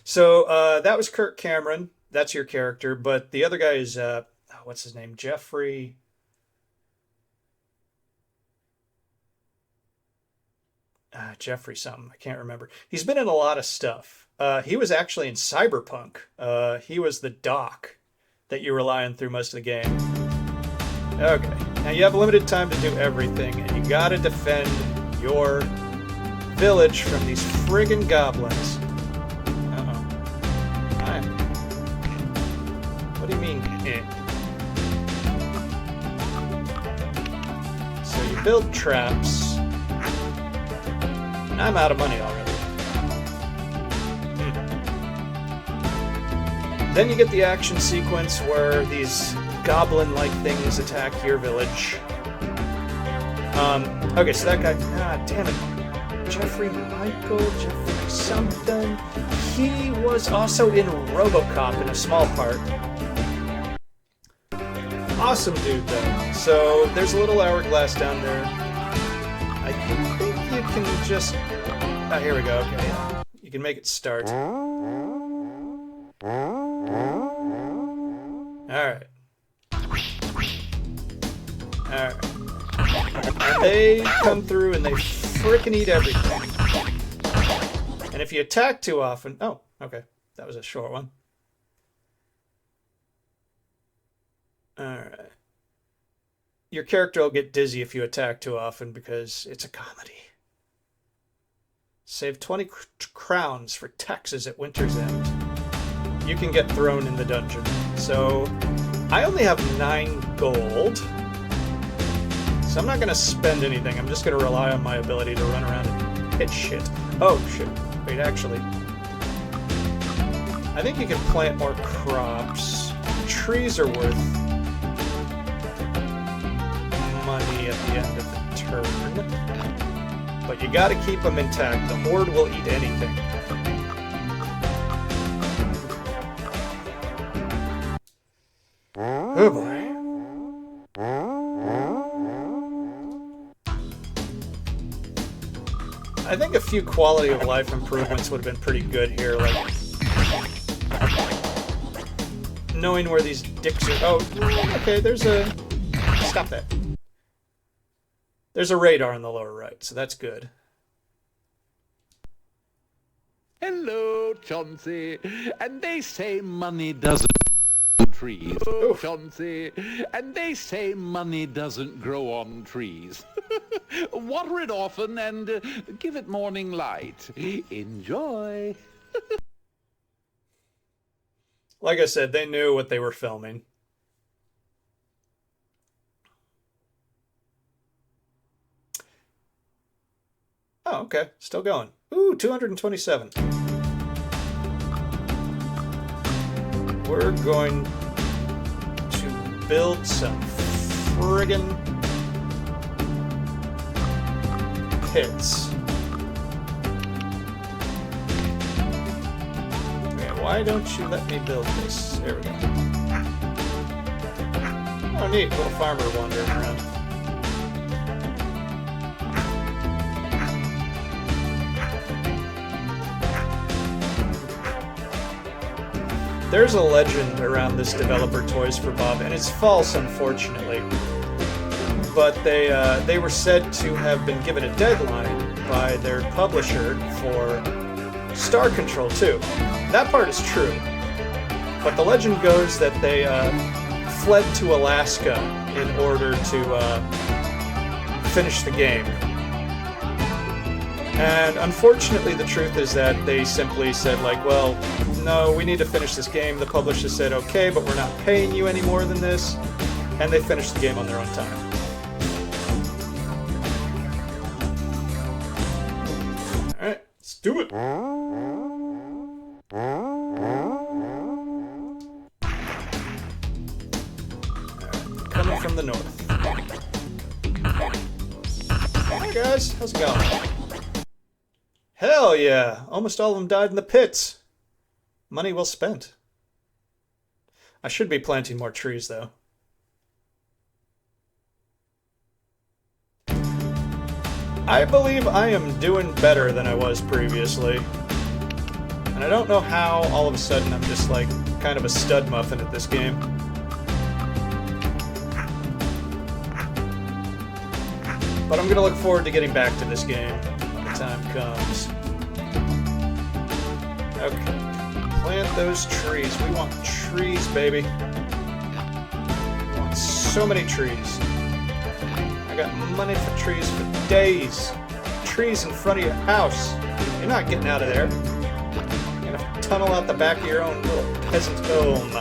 So that was Kirk Cameron. That's your character. But the other guy is, what's his name? Jeffrey. Jeffrey something. I can't remember. He's been in a lot of stuff. he was actually in Cyberpunk. He was the doc that you rely on through most of the game. Okay, now you have limited time to do everything, and you gotta defend your village from these friggin' goblins. Uh-oh. Hi. What do you mean, eh? So you build traps. And I'm out of money already. Then you get the action sequence where these goblin-like things attack your village. Okay, so that guy... Ah, damn it. Jeffrey something. He was also in RoboCop in a small part. Awesome dude, though. So, there's a little hourglass down there. I think you can just... Ah, here we go. Okay, yeah. You can make it start. Alright. Alright. They come through and they frickin' eat everything. And if you attack too often... Oh, okay. That was a short one. Alright. Your character will get dizzy if you attack too often because it's a comedy. Save 20 crowns for taxes at Winter's End. You can get thrown in the dungeon. So, I only have 9 gold. So I'm not going to spend anything. I'm just going to rely on my ability to run around and hit shit. Oh, shit. Wait, actually. I think you can plant more crops. Trees are worth money at the end of the turn. But you gotta keep them intact. The horde will eat anything. Oh boy. I think a few quality of life improvements would have been pretty good here, like knowing where these dicks are. Oh, okay, there's a... Stop that. There's a radar on the lower right, so that's good. Hello, Chauncey. And they say money doesn't grow on trees. Oh, Chauncey. And they say money doesn't grow on trees. Water it often and give it morning light. Enjoy. Like I said, they knew what they were filming. Oh, okay. Still going. Ooh, 227. We're going to build some friggin' pits. Okay, why don't you let me build this? There we go. Oh, neat. Little farmer wandering around. There's a legend around this developer Toys for Bob, and it's false, unfortunately. But they were said to have been given a deadline by their publisher for Star Control 2. That part is true. But the legend goes that they fled to Alaska in order to finish the game. And unfortunately, the truth is that they simply said, like, well, no, we need to finish this game. The publisher said, okay, but we're not paying you any more than this. And they finished the game on their own time. Alright, let's do it. Alright, coming from the north. Hey guys, how's it going? Hell yeah! Almost all of them died in the pits. Money well spent. I should be planting more trees, though. I believe I am doing better than I was previously. And I don't know how all of a sudden I'm just like kind of a stud muffin at this game. But I'm gonna look forward to getting back to this game when the time comes. Okay. Plant those trees. We want trees, baby. We want so many trees. I got money for trees for days. Trees in front of your house. You're not getting out of there. You're gonna tunnel out the back of your own little peasant home.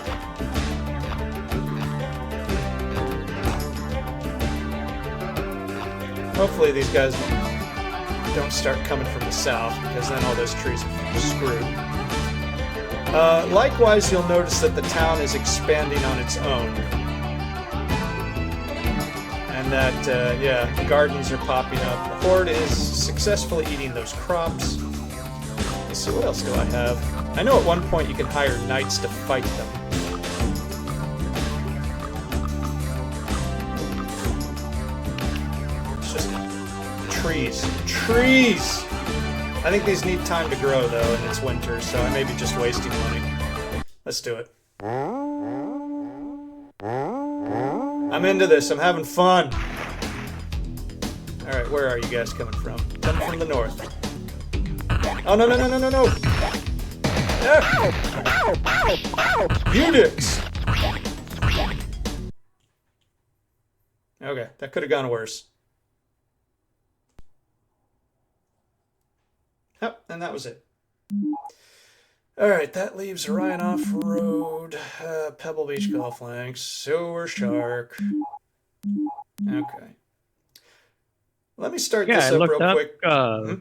Hopefully these guys don't start coming from the south, because then all those trees are screwed. Likewise, you'll notice that the town is expanding on its own. And that, yeah, gardens are popping up. The Horde is successfully eating those crops. Let's see, what else do I have? I know at one point you can hire knights to fight them. It's just trees. Trees! I think these need time to grow, though, and it's winter, so I may be just wasting money. Let's do it. I'm into this. I'm having fun. Alright, where are you guys coming from? Coming from the north. Oh, no, no, no, no, no, no! Units! Okay, that could have gone worse. Yep, and that was it. Alright, that leaves Ryan off-road, Pebble Beach Golf Links, Sewer Shark. Okay. Let me start this up real quick. Go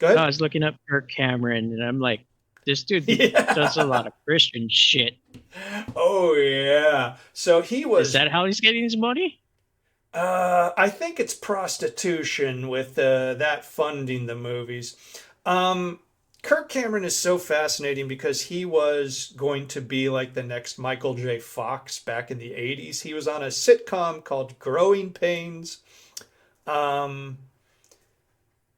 ahead. I was looking up Kirk Cameron, and I'm like, this dude does a lot of Christian shit. Oh, yeah. So he was... Is that how he's getting his money? I think it's prostitution with that funding the movies. Kirk Cameron is so fascinating because he was going to be like the next Michael J. Fox back in the 80s. He was on a sitcom called Growing Pains.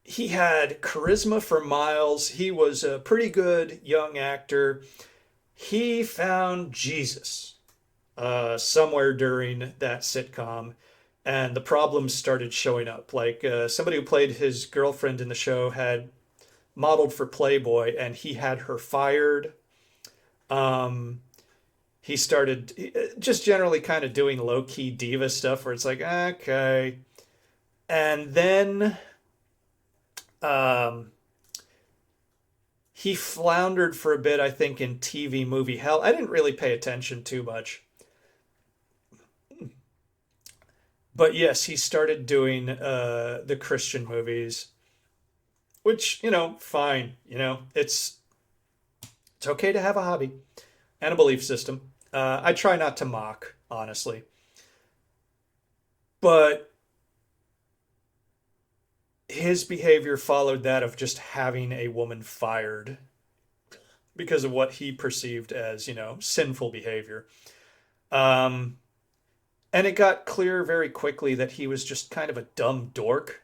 He had charisma for miles. He was a pretty good young actor. He found Jesus somewhere during that sitcom, and the problems started showing up. Like somebody who played his girlfriend in the show had modeled for Playboy, and he had her fired. He started just generally kind of doing low-key diva stuff where it's like, okay. And then he floundered for a bit, I think, in TV movie hell. I didn't really pay attention too much. But yes, he started doing the Christian movies, which, you know, fine. You know, it's okay to have a hobby and a belief system. I try not to mock, honestly. But his behavior followed that of just having a woman fired because of what he perceived as, you know, sinful behavior. And it got clear very quickly that he was just kind of a dumb dork.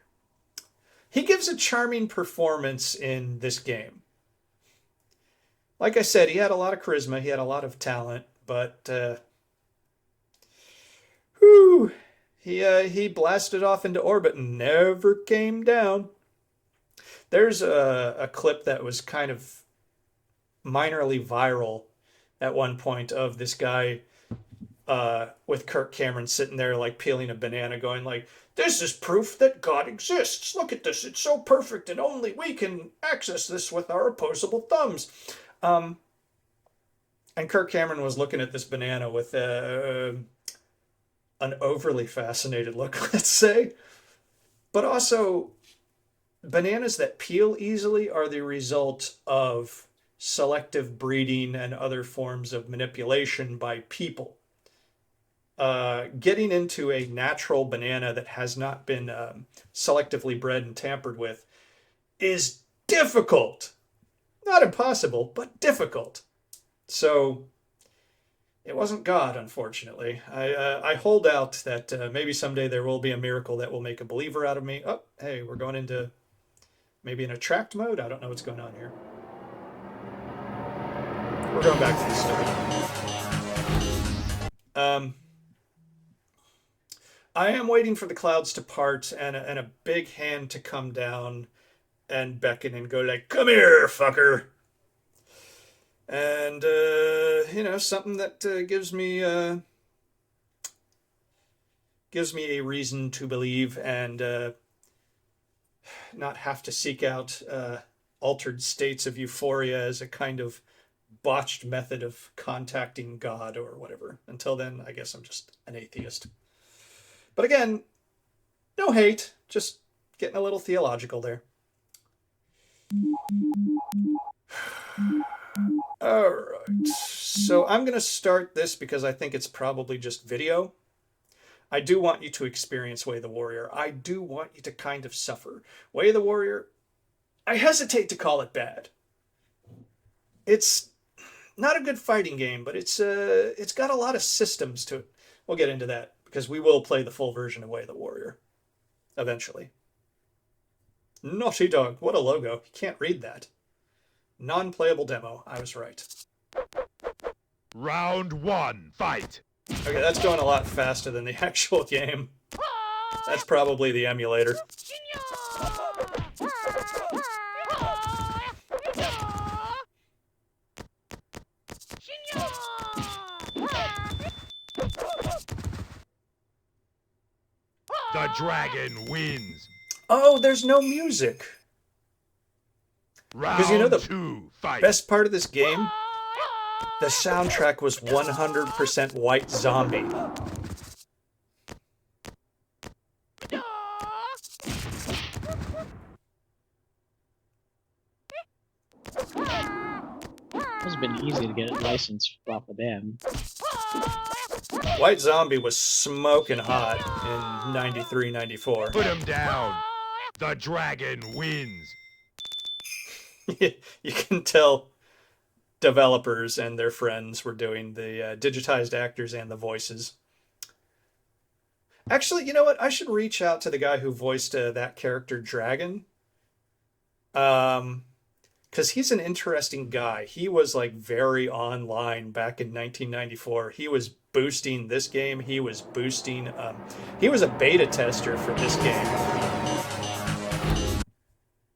He gives a charming performance in this game. Like I said, he had a lot of charisma, he had a lot of talent, but he blasted off into orbit and never came down. There's a clip that was kind of minorly viral at one point of this guy with Kirk Cameron sitting there like peeling a banana going like, this is proof that God exists. Look at this. It's so perfect and only we can access this with our opposable thumbs. And Kirk Cameron was looking at this banana with an overly fascinated look, let's say. But also, bananas that peel easily are the result of selective breeding and other forms of manipulation by people. Getting into a natural banana that has not been selectively bred and tampered with is difficult. Not impossible, but difficult. So it wasn't God, unfortunately. I hold out that maybe someday there will be a miracle that will make a believer out of me. Oh, hey, we're going into maybe an attract mode? I don't know what's going on here. We're going back to the story. I am waiting for the clouds to part and a big hand to come down and beckon and go like, "Come here, fucker." And something that gives me a reason to believe and not have to seek out altered states of euphoria as a kind of botched method of contacting God or whatever. Until then, I guess I'm just an atheist. But again, no hate, just getting a little theological there. All right, so I'm going to start this because I think it's probably just video. I do want you to experience Way the Warrior. I do want you to kind of suffer. Way the Warrior, I hesitate to call it bad. It's not a good fighting game, but it's got a lot of systems to it. We'll get into that because we will play the full version of Way the Warrior eventually. Naughty Dog, what a logo. You can't read that. Non-playable demo. I was right. Round 1, fight! Okay, that's going a lot faster than the actual game. That's probably the emulator. The dragon wins! Oh, there's no music. Because you know the 2, fight! best part of this game? The soundtrack was 100% White Zombie. It's been easy to get it licensed off of them. White Zombie was smoking hot in 93, 94. Put him down! The dragon wins! You can tell developers and their friends were doing the digitized actors and the voices. Actually, you know what? I should reach out to the guy who voiced that character, Dragon. Because he's an interesting guy. He was like very online back in 1994. He was boosting this game. He was boosting... he was a beta tester for this game.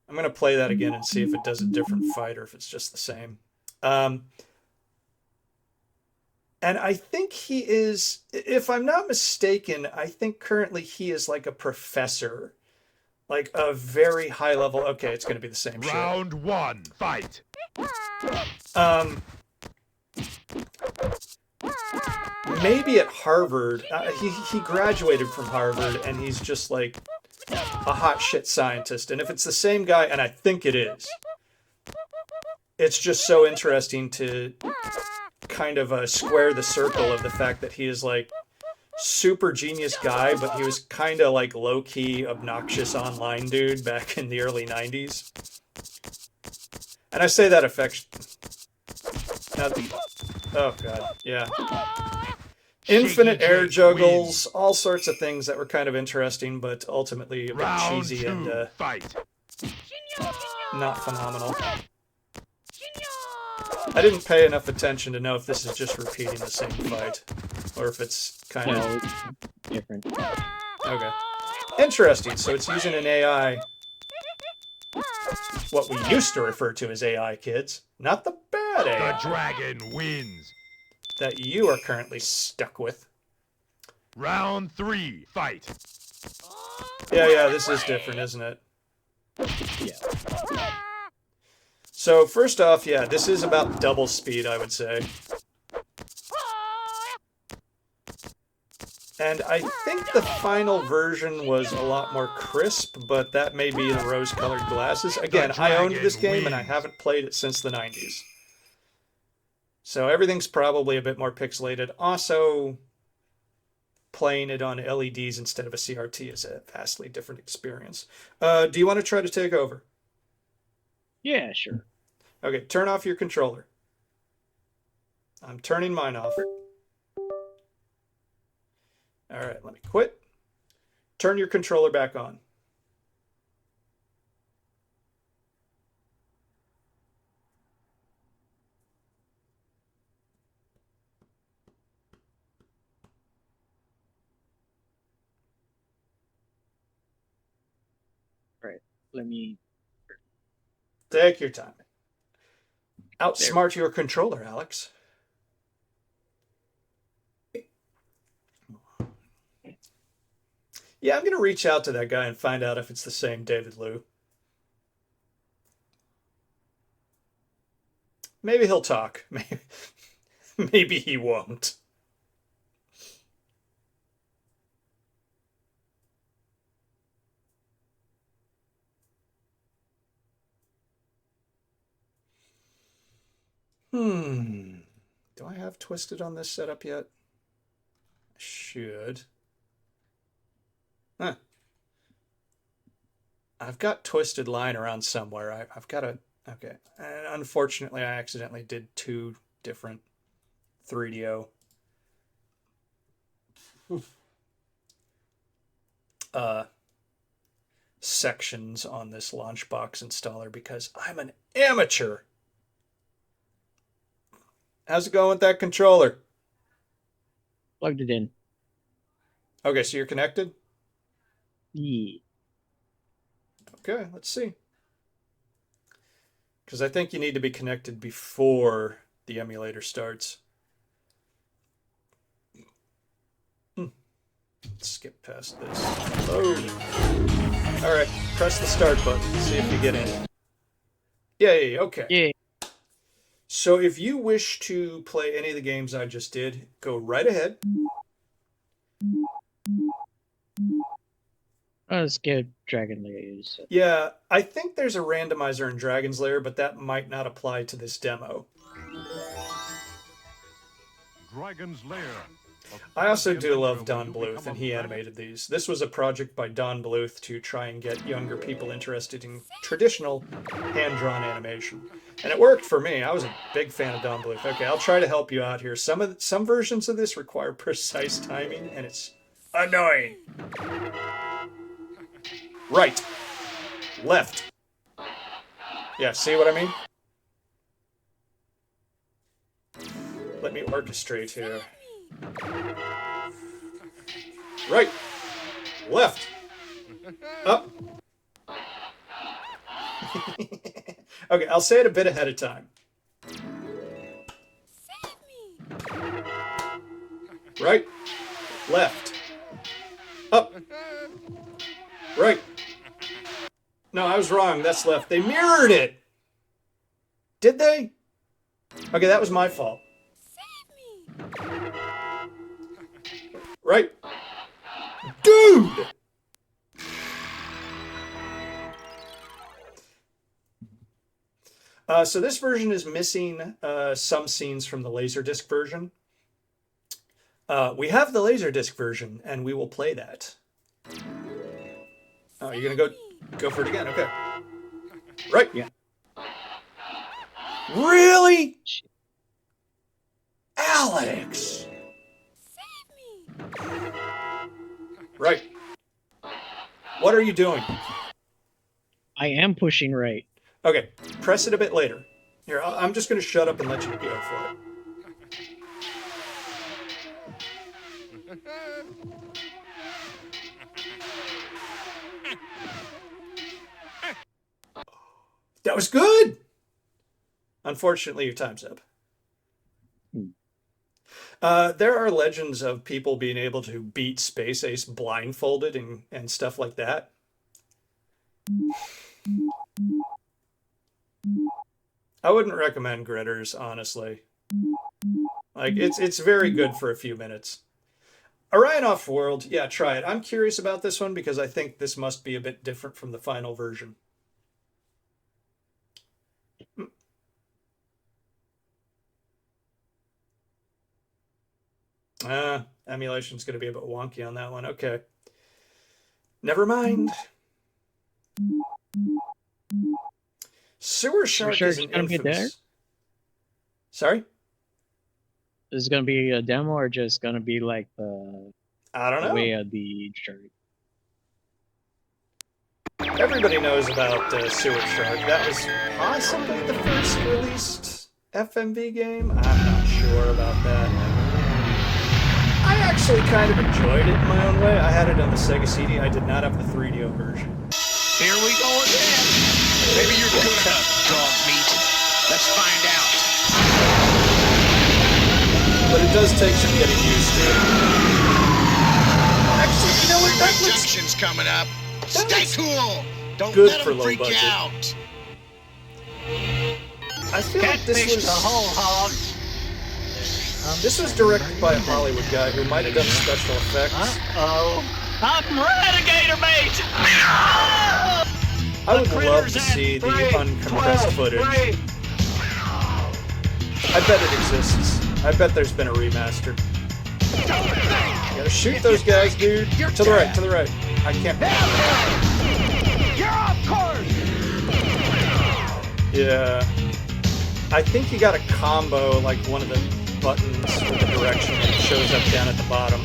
I'm going to play that again and see if it does a different fight or if it's just the same. And I think he is, if I'm not mistaken, I think currently he is like a professor. Like a very high level. Okay, it's going to be the same shit. Round 1, fight! Maybe at Harvard. He graduated from Harvard and he's just like a hot shit scientist. And if it's the same guy, and I think it is, it's just so interesting to kind of square the circle of the fact that he is like super genius guy, but he was kind of like low-key obnoxious online dude back in the early 90s. And I say that affection. Oh god, yeah. Infinite air juggles, all sorts of things that were kind of interesting, but ultimately a bit cheesy and fight! not phenomenal. I didn't pay enough attention to know if this is just repeating the same fight, or if it's kind of different. Okay. Interesting. So it's using an AI, what we used to refer to as AI, kids, not the bad AI. The dragon wins! That you are currently stuck with. Round 3, fight! Yeah, this is different, isn't it? Yeah. So first off, yeah, this is about double speed, I would say. And I think the final version was a lot more crisp, but that may be the rose-colored glasses. Again, I owned this game and I haven't played it since the 90s. So everything's probably a bit more pixelated. Also, playing it on LEDs instead of a CRT is a vastly different experience. Do you want to try to take over? Yeah, sure. Okay, turn off your controller. I'm turning mine off. All right, let me quit. Turn your controller back on. Right. Let me Take your time. Outsmart your controller, Alex. Yeah, I'm going to reach out to that guy and find out if it's the same David Liu. Maybe he'll talk. Maybe he won't. Do I have Twisted on this setup yet? I should. Huh. I've got Twisted lying around somewhere. I've got a... Okay. And unfortunately, I accidentally did 2 different 3DO sections on this Launchbox installer because I'm an amateur. How's it going with that controller? Plugged it in. Okay, so you're connected? Yeah. Okay, let's see. Because I think you need to be connected before the emulator starts. Let's skip past this. Load. All right, press the start button. See if you get in. Yay, okay. Yeah. So if you wish to play any of the games I just did, go right ahead. Let's get Dragon Layers. Yeah, I think there's a randomizer in Dragon's Lair, but that might not apply to this demo. Dragon's Lair. I also do love Don Bluth, and he animated these. This was a project by Don Bluth to try and get younger people interested in traditional hand-drawn animation. And it worked for me. I was a big fan of Don Bluth. Okay, I'll try to help you out here. Some versions of this require precise timing, and it's annoying. Right. Left. Yeah, see what I mean? Let me orchestrate here. Right. Left. Up. Okay, I'll say it a bit ahead of time. Right. Left. Up. Right. No, I was wrong. That's left. They mirrored it. Did they? Okay, that was my fault. Right. Dude! So this version is missing some scenes from the Laserdisc version. We have the Laserdisc version, and we will play that. Oh, you're gonna go for it again? Okay. Right. Yeah. Really? Alex! Right. What are you doing? I am pushing right. Okay, press it a bit later. Here, I'm just going to shut up and let you go for it. That was good! Unfortunately, your time's up. There are legends of people being able to beat Space Ace blindfolded and stuff like that. I wouldn't recommend Gritters, honestly. Like, it's very good for a few minutes. Orion Off-World, yeah, try it. I'm curious about this one because I think this must be a bit different from the final version. Emulation's going to be a bit wonky on that one. Okay. Never mind. Sewer Shark is an gonna be there? infamous... Sorry? Is it gonna be a demo or just gonna be like I don't know. way of the shirt? Everybody knows about Sewer Shark. That was possibly the first released FMV game. I'm not sure about that. I actually kind of enjoyed it in my own way. I had it on the Sega CD. I did not have the 3DO version. Here we go again. Maybe you're good enough, dog meat. Let's find out. But it does take some getting used to. Actually, you know what? That looks Junction's coming up. Stay cool. Don't good let for them low freak budget. out. I feel like this was whole hog. this was directed by a Hollywood guy who might have done special effects. Uh-oh. I'm Renegade, mate! I would love to see the uncompressed footage. I bet it exists. I bet there's been a remaster. You gotta shoot those guys, dude. To the right, to the right. I can't. You're off course! Yeah. I think you gotta combo like one of the buttons with the direction that shows up down at the bottom.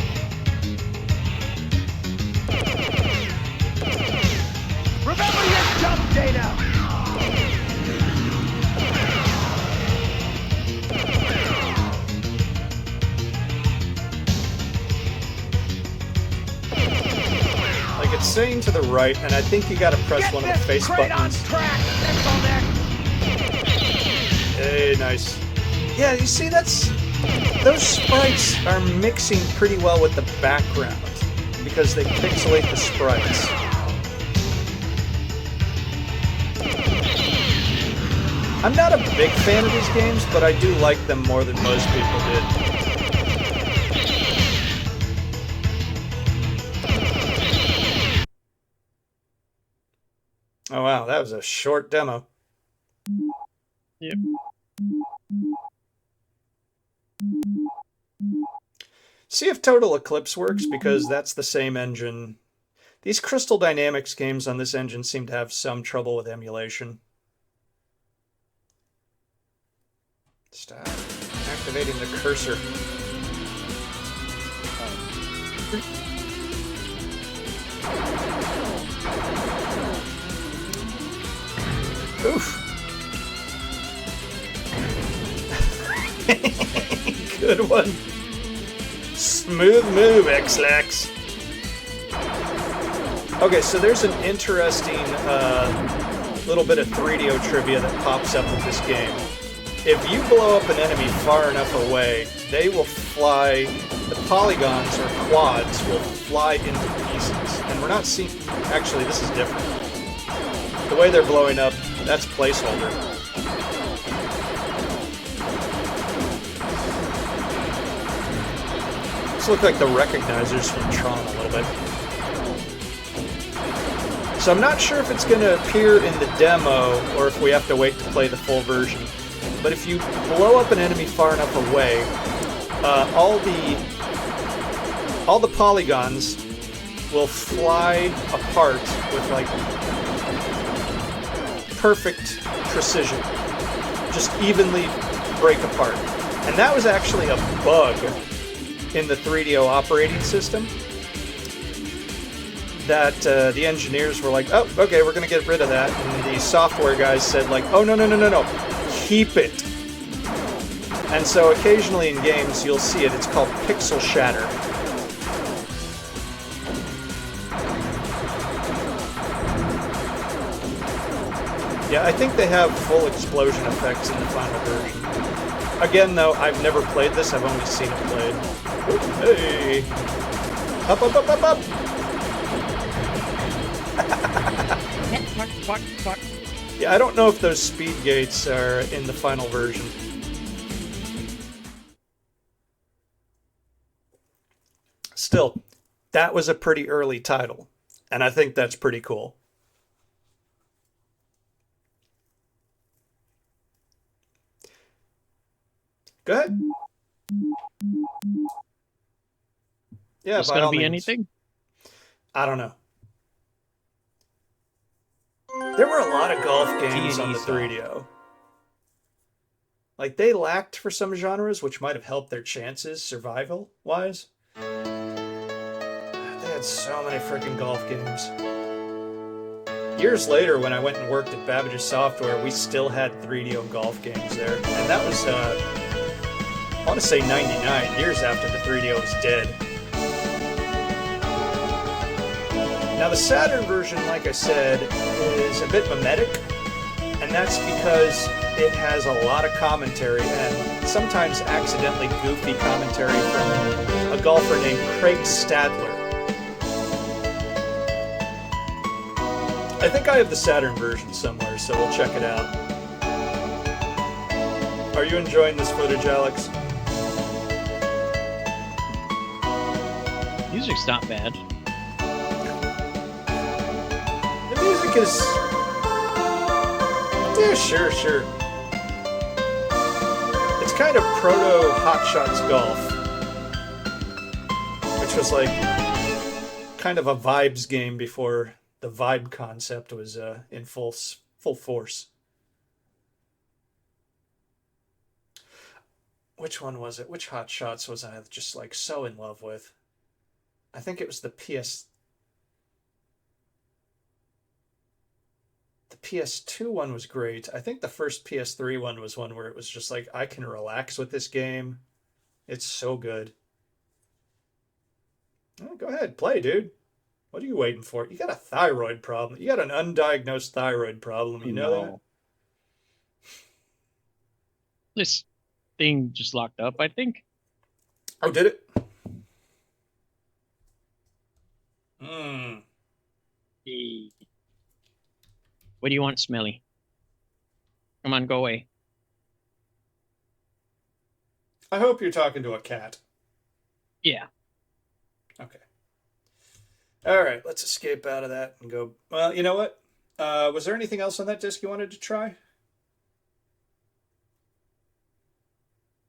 Remember your jump data! Like it's saying to the right, and I think you gotta press one of the face buttons. Hey, nice. Yeah, you see, those sprites are mixing pretty well with the background because they pixelate the sprites. I'm not a big fan of these games, but I do like them more than most people did. Oh wow, that was a short demo. Yep. See if Total Eclipse works, because that's the same engine. These Crystal Dynamics games on this engine seem to have some trouble with emulation. Stop activating the cursor. Oof. Good one. Smooth move, X-Lax. Okay, so there's an interesting little bit of 3DO trivia that pops up with this game. If you blow up an enemy far enough away, they will fly, the polygons or quads will fly into pieces. And we're not seeing, actually this is different. The way they're blowing up, that's placeholder. These look like the recognizers from Tron a little bit. So I'm not sure if it's going to appear in the demo or if we have to wait to play the full version. But if you blow up an enemy far enough away, all the polygons will fly apart with like perfect precision, just evenly break apart. And that was actually a bug in the 3DO operating system that the engineers were like, oh, okay, we're going to get rid of that. And the software guys said like, oh, no, keep it. And so occasionally in games you'll see it. It's called pixel shatter. Yeah, I think they have full explosion effects in the final version. Again, though, I've never played this. I've only seen it played. Hey! Up, up, up, up, up! Yeah, I don't know if those speed gates are in the final version. Still, that was a pretty early title, and I think that's pretty cool. Go ahead. Yeah, It's by gonna all be means. anything? I don't know. There were a lot of golf games on the 3DO. Like, they lacked for some genres, which might have helped their chances survival-wise. They had so many freaking golf games. Years later, when I went and worked at Babbage's Software, we still had 3DO golf games there. And that was, I want to say 99, years after the 3DO was dead. Now the Saturn version, like I said, is a bit mimetic and that's because it has a lot of commentary and sometimes accidentally goofy commentary from a golfer named Craig Stadler. I think I have the Saturn version somewhere, so we'll check it out. Are you enjoying this footage, Alex? Music's not bad. The music is... yeah, sure. It's kind of proto Hot Shots Golf, which was like kind of a vibes game before the vibe concept was in full force. Which one was it? Which Hot Shots was I just like so in love with? I think it was the PS2 one was great. I think the first PS3 one was one where it was just like, I can relax with this game. It's so good. Oh, go ahead, play, dude. What are you waiting for? You got a thyroid problem. You got an undiagnosed thyroid problem. You know that? This thing just locked up, I think. Oh, did it? What do you want, Smelly? Come on, go away. I hope you're talking to a cat. Yeah. Okay. All right, let's escape out of that and go. Well, you know what? Was there anything else on that disc you wanted to try?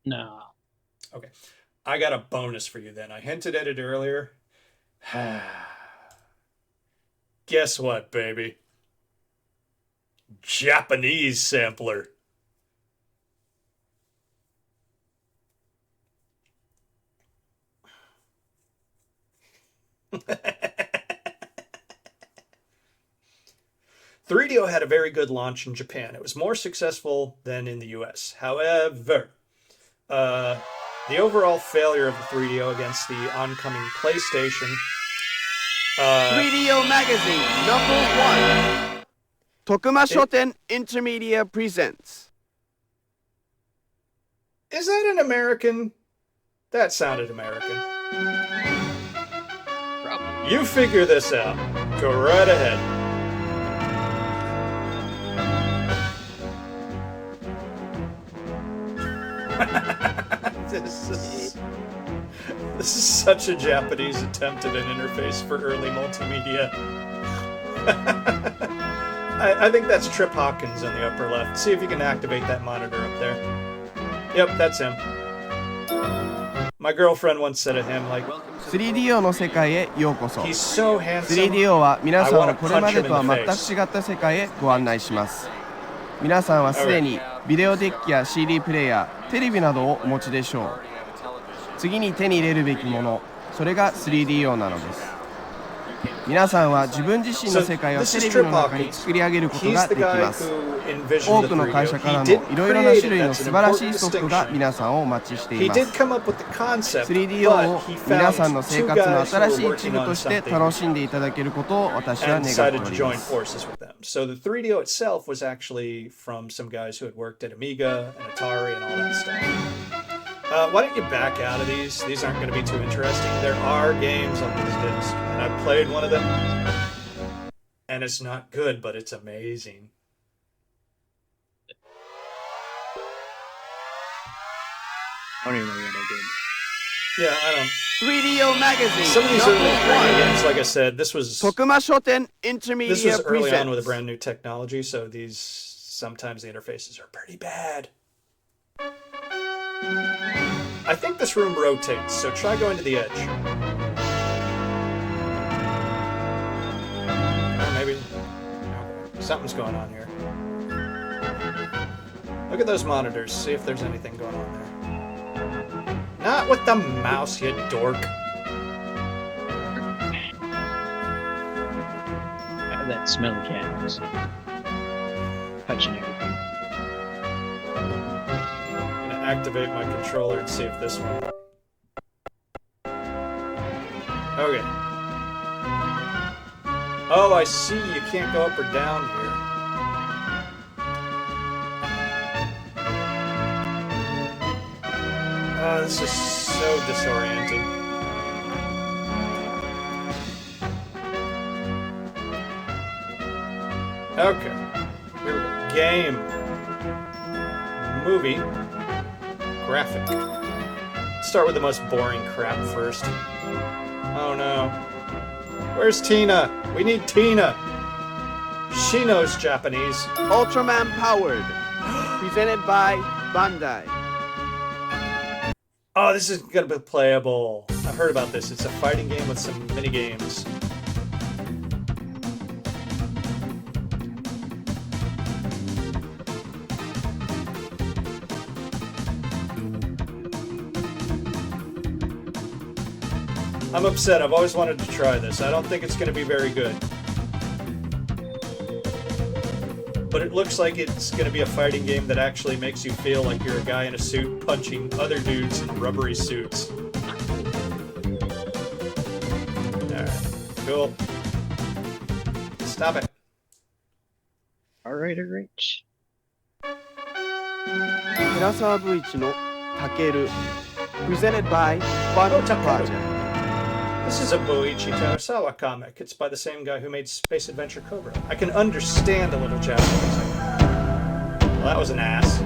No. Okay. I got a bonus for you then. I hinted at it earlier. Guess what, baby? Japanese sampler. .3DO had a very good launch in Japan. It was more successful than in the US. However, the overall failure of the 3DO against the oncoming PlayStation... 3DO Magazine #1 Tokuma Shoten Intermedia presents. Is that an American? That sounded American. Probably. You figure this out. Go right ahead. This is such a Japanese attempt at an interface for early multimedia. I think that's Trip Hawkins in the upper left. See if you can activate that monitor up there. Yep, that's him. My girlfriend once said of him, like, 3DO の世界へようこそ。 he's so handsome. 3DO は皆さん I を wanna これま punch で him とは in the 全く face. 違った世界へご案内します。皆さんはすでにビデオデッキや CD プレイヤー、テレビなどをお持ちでしょう。次に手に入れるべきもの、それが 3DO なのです。皆さんは自分自身の世界をテレビの中に作り上げることができます。多くの会社からもいろいろな種類の素晴らしいソフトが皆さんをお待ちしています。3DO を皆さんの生活の新しい一部として楽しんでいただけることを私は願っております。So the 3DO itself was actually from some guys who had worked at Amiga and Atari and all that stuff. Why don't you back out of these? These aren't going to be too interesting. There are games on this disc, and I've played one of them, and it's not good, but it's amazing. I don't even know what I did. Yeah, I don't. 3DO Magazine. Some of these early games, like I said, this was Tokuma Shoten Intermedia this was early on with a presents. brand new technology, so these sometimes the interfaces are pretty bad. I think this room rotates, so try going to the edge. Or maybe something's going on here. Look at those monitors, see if there's anything going on there. Not with the mouse, you dork. I have that smelly cat who's touching everything. I'm gonna activate my controller and see if this one. Okay. Oh, I see. You can't go up or down here. Oh, this is so disorienting. Okay. Here we go. Game. Movie. Graphic. Start with the most boring crap first. Oh no. Where's Tina? We need Tina. She knows Japanese. Ultraman Powered. Presented by Bandai. Oh, this is gonna be playable. I've heard about this. It's a fighting game with some mini games. I'm upset. I've always wanted to try this. I don't think it's going to be very good. But it looks like it's going to be a fighting game that actually makes you feel like you're a guy in a suit punching other dudes in rubbery suits. Alright, cool. Stop it. Alright. Hirasawa Buichi no Takeru. Presented by Bottle Project. This is a Boichi Terasawa comic. It's by the same guy who made Space Adventure Cobra. I can understand a little Japanese. Well, that was an ass.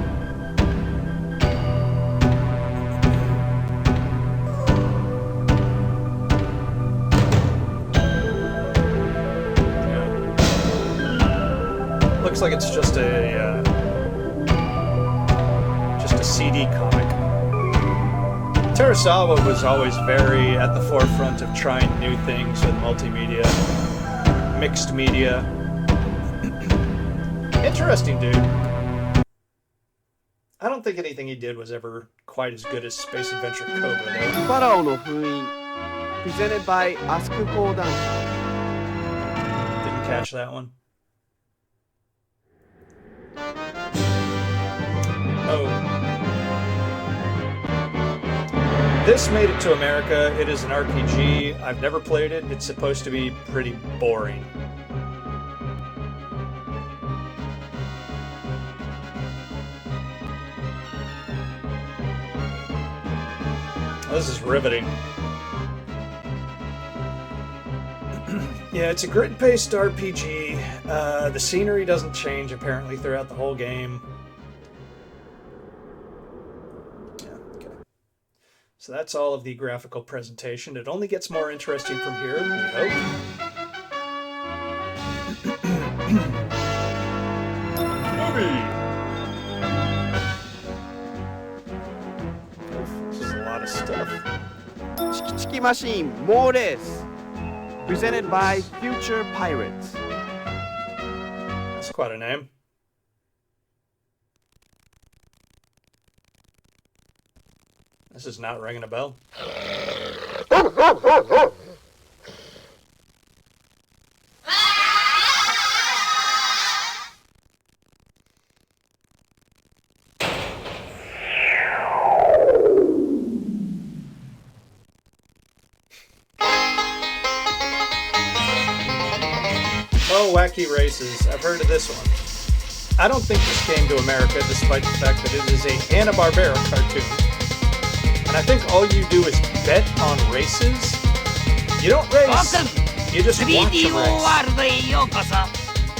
Yeah. Looks like it's just a CD comic. Terasawa was always very at the forefront of trying new things with multimedia, mixed media. Interesting dude. I don't think anything he did was ever quite as good as Space Adventure Cobra, though. Pharao no Fuin. Presented by Asuku Kodansha. Didn't catch that one. Oh. This made it to America. It is an RPG. I've never played it. It's supposed to be pretty boring. This is riveting. Yeah, it's a grid-based RPG. The scenery doesn't change, apparently, throughout the whole game. So that's all of the graphical presentation. It only gets more interesting from here, we hope. Movie! This is a lot of stuff. Chiki Machine, more this. Presented by Future Pirates. That's quite a name. This is not ringing a bell. Oh, Wacky Races. I've heard of this one. I don't think this came to America, despite the fact that it is a Hanna-Barbera cartoon. And I think all you do is bet on races. You don't race, you just watch a race. ワールドへようこそ。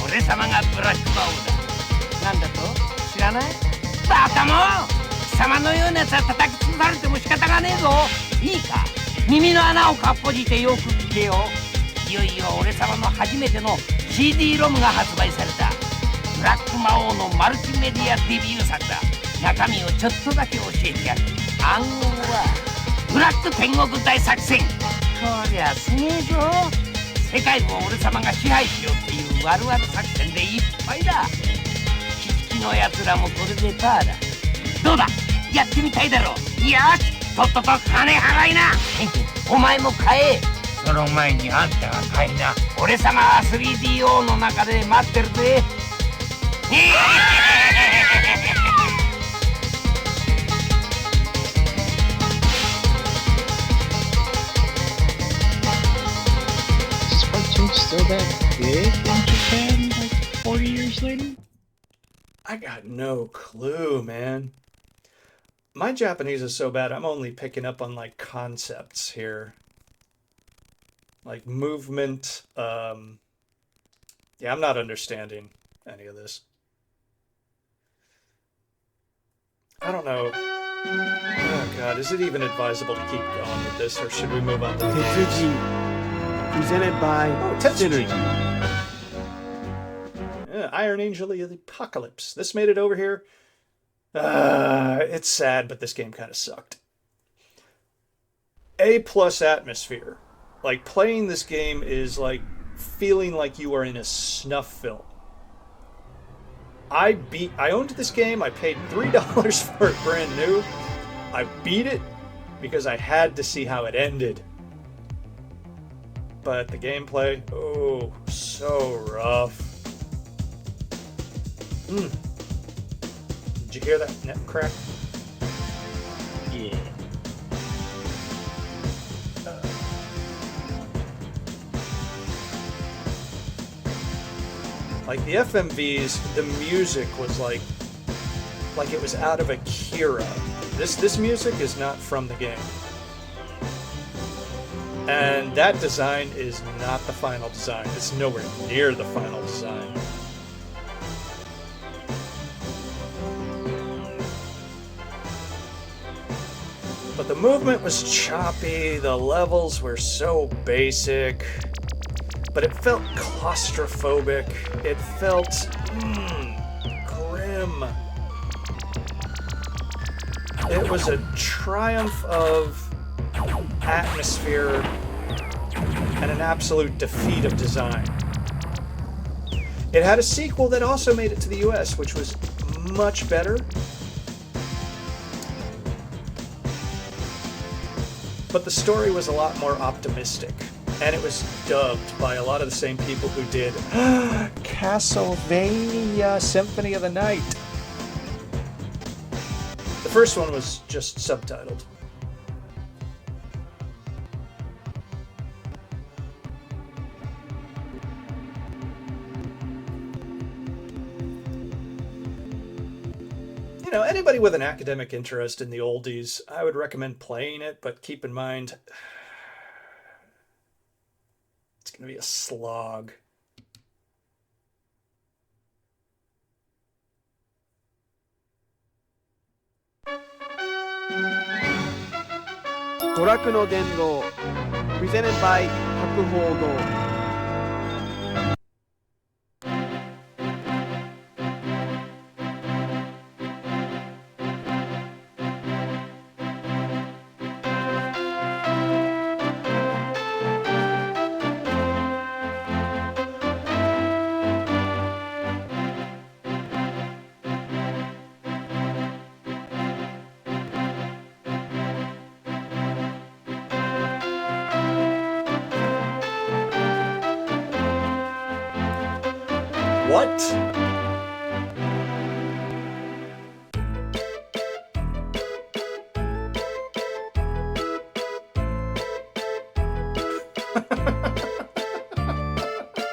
俺様がブラックバウだ。なんだと？知らない？バカも！貴様のようなやつは叩き潰されても仕方がねえぞ。いいか？耳の穴をかっぽじってよく聞けよ。いよいよ俺様の初めての CD ロムが発売された。ブラック魔王のマルチメディアデビュー作だ。中身をちょっとだけ教えてやる。暗号はブラック天国大作戦。こりゃすげえぞ。世界を俺様が支配しようっていう悪々作戦でいっぱいだ。キチキのやつらもこれでパーだ。どうだ、やってみたいだろ。よし、とっとと金払いな。お前も買え。その前にあんたが買いな。俺様は 3DO の中で待ってるぜ。Is cartoon still that big in Japan like 40 years later? I got no clue, man. My Japanese is so bad, I'm only picking up on like concepts here. Like movement. Yeah, I'm not understanding any of this. I don't know. Oh god, is it even advisable to keep going with this, or should we move on to the games? Presented by Tetsuji. Yeah, Iron Angel of the Apocalypse. This made it over here. It's sad, but this game kind of sucked. A+ atmosphere. Like, playing this game is like feeling like you are in a snuff film. I owned this game. I paid $3 for it brand new. I beat it because I had to see how it ended. But the gameplay, oh, so rough. Did you hear that net crack? Yeah. Like the FMVs, the music was like it was out of Akira. This music is not from the game. And that design is not the final design. It's nowhere near the final design. But the movement was choppy, the levels were so basic, but it felt claustrophobic, it felt grim. It was a triumph of atmosphere and an absolute defeat of design. It had a sequel that also made it to the US, which was much better. But the story was a lot more optimistic, and it was dubbed by a lot of the same people who did Castlevania Symphony of the Night. The first one was just subtitled. You know, anybody with an academic interest in the oldies, I would recommend playing it, but keep in mind, it's going to be a slog. Goraku no Dendo, presented by Hakuhodo. What?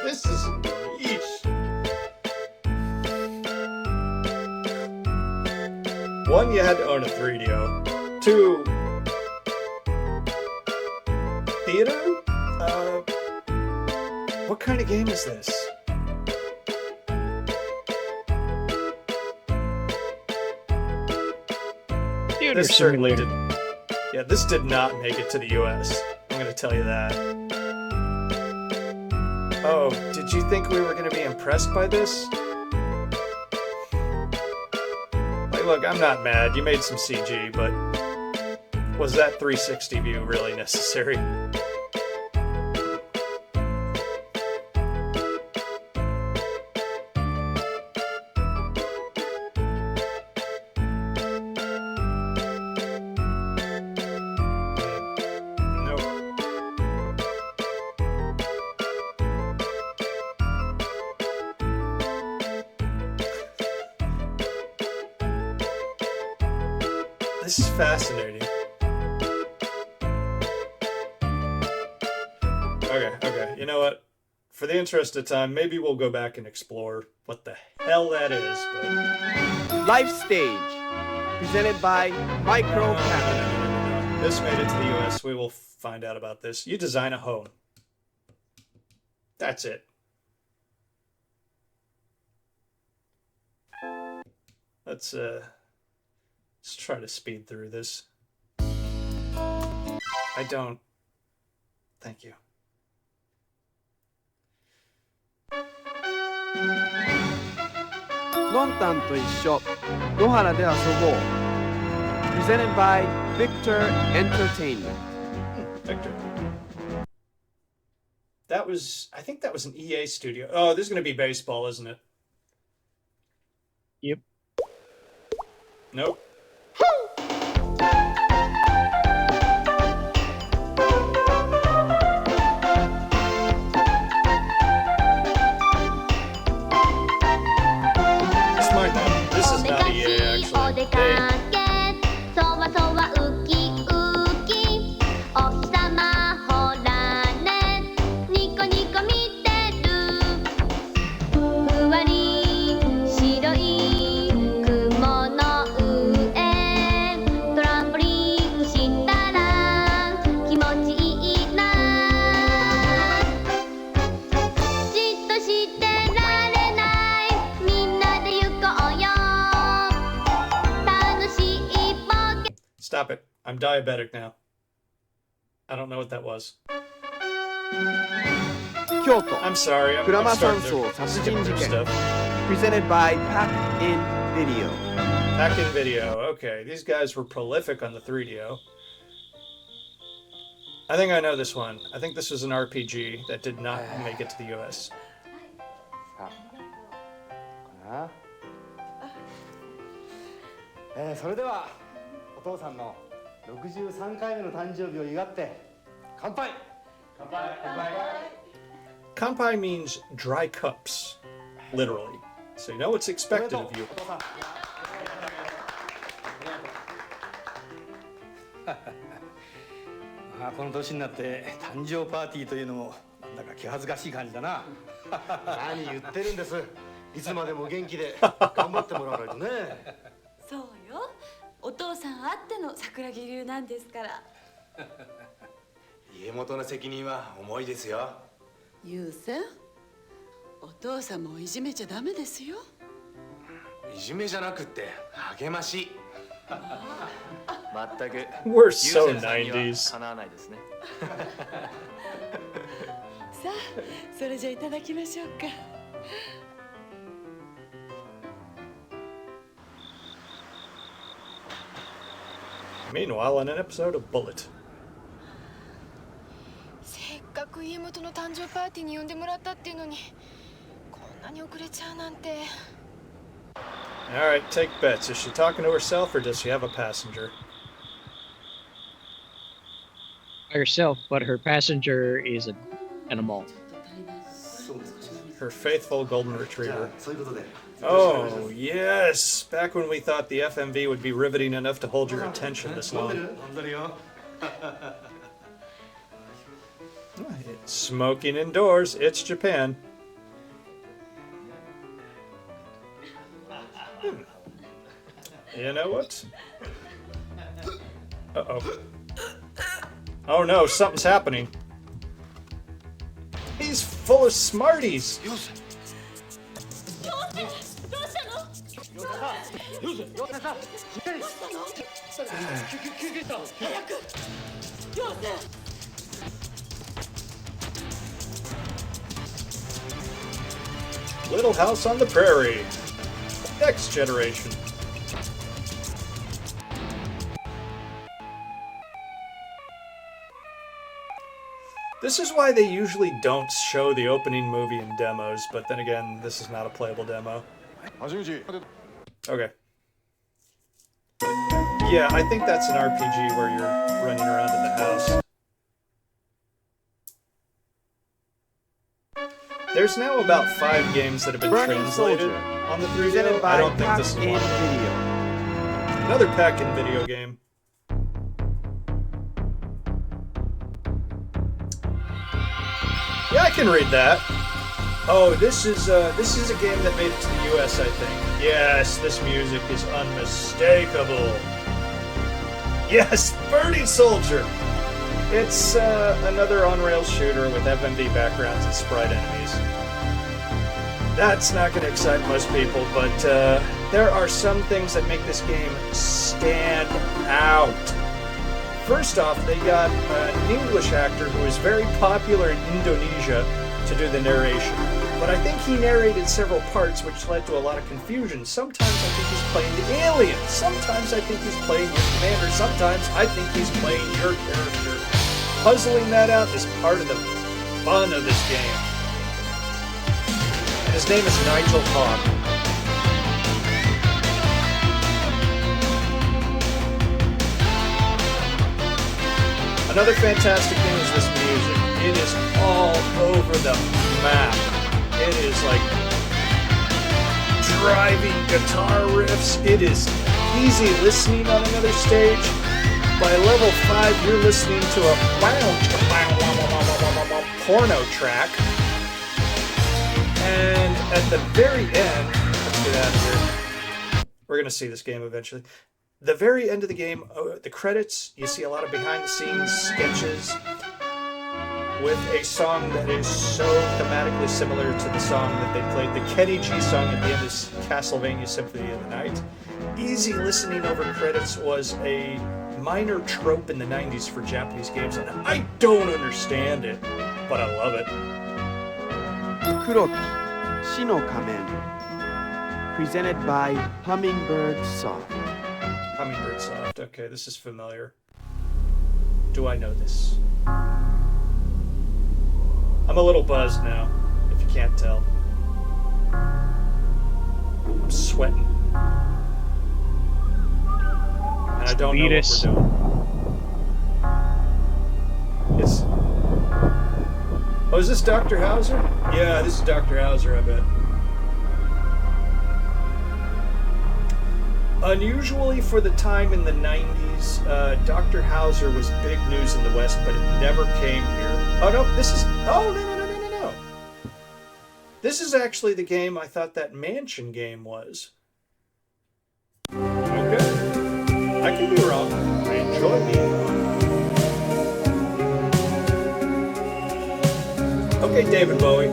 This is yeesh. One, you had to own a 3DO. Two, theater? What kind of game is this? This certainly did. Yeah, this did not make it to the US. I'm going to tell you that. Oh, did you think we were going to be impressed by this? Like, look, I'm not mad. You made some CG, but was that 360 view really necessary? This is fascinating. Okay, you know what? For the interest of time, maybe we'll go back and explore what the hell that is, but... Life Stage, presented by Micro Capital. This made it to the US. We will find out about this. You design a home. That's it. Let's try to speed through this. I don't. Thank you. Nontanと一緒。野原で遊ぼう。Presented by Victor Entertainment. Victor. That was, I think that was an EA studio. Oh, this is going to be baseball, isn't it? Yep. Nope. This is not EA, actually. Stop it. I'm diabetic now. I don't know what that was. Kyoto. I'm sorry. I'm starting to skip through stuff. Presented by Pack-In Video. Pack-In Video. Okay, these guys were prolific on the 3DO. I think I know this one. I think this was an RPG that did not make it to the US. Kanpai means dry cups, literally. So you know what's expected of you. この年になって誕生パーティーというのもなんだか気恥ずかしい感じだな。何言ってるんです。いつまでも元気で頑張ってもらわないとね。そうよ。お父さんあっての桜木流なんですから。家元の責任は重いですよ。優先。お父さんもいじめちゃダメですよ。いじめじゃなくって励まし。全く We're so 90s. さあ、それじゃいただきましょうか。Meanwhile, in an episode of Bullet. せっかく家元の誕生パーティーに呼んでもらったっていうのに、こんなに遅れちゃうなんて。All right, take bets. Is she talking to herself or does she have a passenger? Herself, but her passenger is an animal. Her faithful golden retriever. Oh, yes! Back when we thought the FMV would be riveting enough to hold your attention this long. Smoking indoors. It's Japan. You know what? Uh-oh. Oh no, something's happening. He's full of Smarties! Little House on the Prairie. Next generation. This is why they usually don't show the opening movie in demos, but then again, this is not a playable demo. Okay. Yeah, I think that's an RPG where you're running around in the house. There's now about 5 games that have been translated on the 3DO. I don't think this is one of them. Another Pack-In Video game. Yeah, I can read that. Oh, this is a game that made it to the U.S. I think. Yes, this music is unmistakable. Yes, Birdie Soldier. It's another on-rails shooter with FMV backgrounds and sprite enemies. That's not going to excite most people, but there are some things that make this game stand out. First off, they got an English actor who is very popular in Indonesia to do the narration. But I think he narrated several parts, which led to a lot of confusion. Sometimes I think he's playing the alien. Sometimes I think he's playing your commander. Sometimes I think he's playing your character. Puzzling that out is part of the fun of this game. And his name is Nigel Hawk. Another fantastic thing is this music. It is all over the map. It is like driving guitar riffs. It is easy listening on another stage. By level 5, you're listening to a porno track. And at the very end, let's get out of here. We're going to see this game eventually. The very end of the game, the credits, you see a lot of behind-the-scenes sketches with a song that is so thematically similar to the song that they played, the Kenny G song at the end of Castlevania Symphony of the Night. Easy listening over credits was a minor trope in the 90s for Japanese games, and I don't understand it, but I love it. Kuroki, Shi no Kamen, presented by Hummingbird Soft. Hummingbird Soft, okay, this is familiar. Do I know this? I'm a little buzzed now, if you can't tell. I'm sweating. And I don't know what we're doing. It's... Oh, is this Dr. Hauser? Yeah, this is Dr. Hauser, I bet. Unusually for the time in the 90s, Dr. Hauser was big news in the West, but it never came here. Oh, no, this is... Oh, no. This is actually the game I thought that Mansion game was. Okay. I can be wrong. I enjoy being wrong. Okay, David Bowie.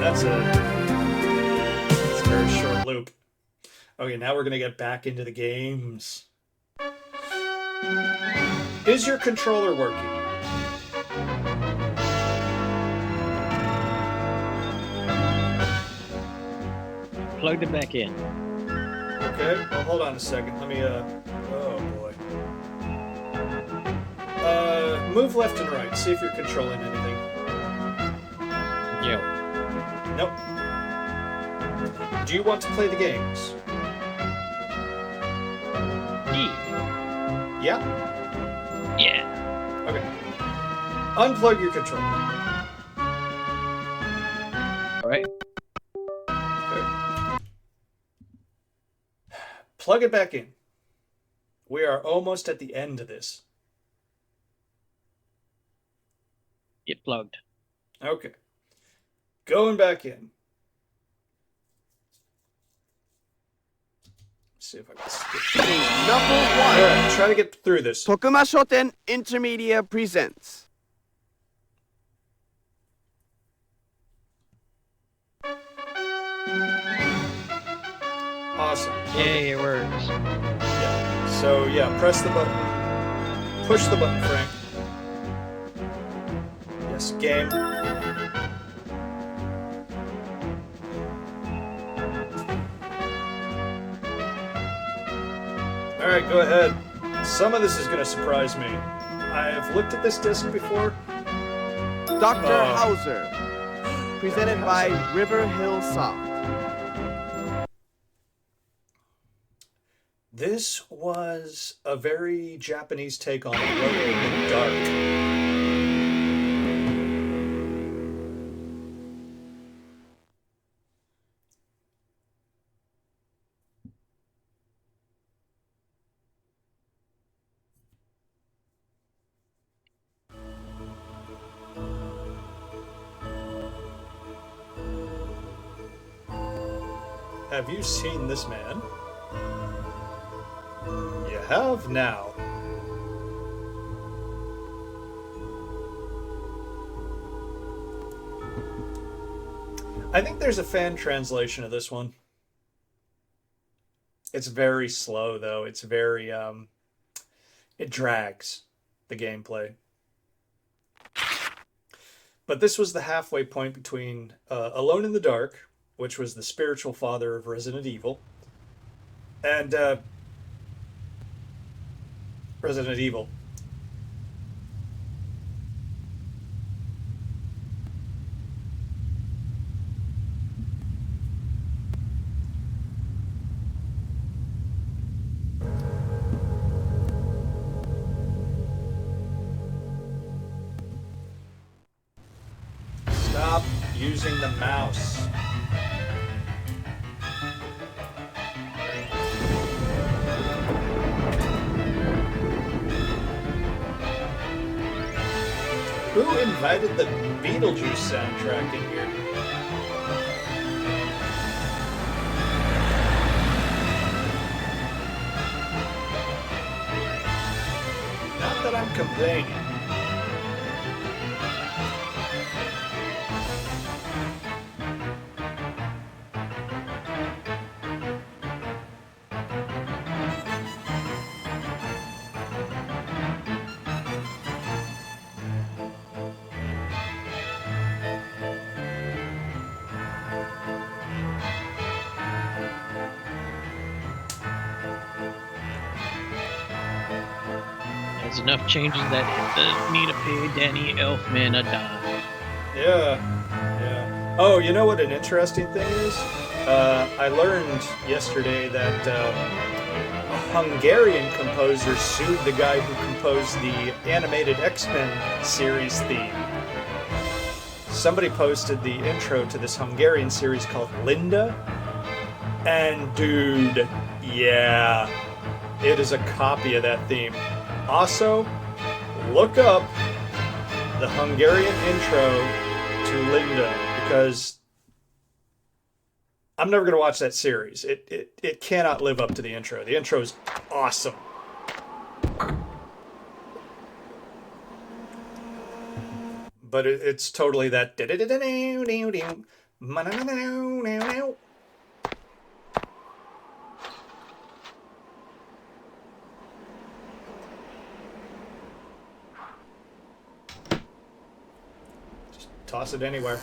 That's a very short loop. Okay, now we're going to get back into the games. Is your controller working? Plugged it back in. Okay, well, hold on a second. Let me, oh boy. Move left and right. See if you're controlling anything. Yep. Nope. Do you want to play the games? Yeah? Yeah. Okay. Unplug your controller. Alright. Okay. Plug it back in. We are almost at the end of this. Get plugged. Okay. Going back in. See if I can skip. Number 1. Alright, try to get through this. Tokuma Shoten Intermedia presents. Awesome. Yay, it works. Yeah. So, yeah, press the button. Push the button, Frank. Yes, game. Alright, go ahead. Some of this is going to surprise me. I have looked at this disc before. Dr. Hauser, presented by River Hill Soft. This was a very Japanese take on Glow in the Dark. have you seen this man? You have now. I think there's a fan translation of this one. It's very slow, though. It's very, it drags, the gameplay. But this was the halfway point between Alone in the Dark, which was the spiritual father of Resident Evil, and Resident Evil. Stop using the mouse. Who invited the Beetlejuice soundtrack in here? Not that I'm complaining. There's enough changes that it doesn't need to pay Danny Elfman a dime. Yeah. Oh, you know what an interesting thing is? I learned yesterday that a Hungarian composer sued the guy who composed the animated X-Men series theme. Somebody posted the intro to this Hungarian series called Linda, and dude, yeah, it is a copy of that theme. Also, look up the Hungarian intro to Linda, because I'm never going to watch that series. It cannot live up to the intro. The intro is awesome. But it's totally that. Just toss it anywhere.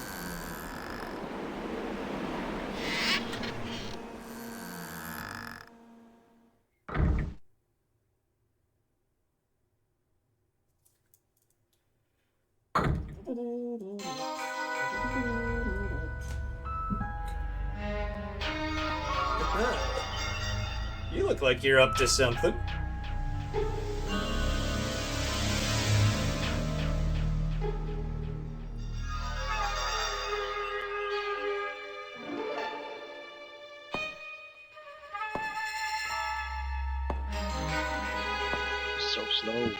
You look like you're up to something. So slow.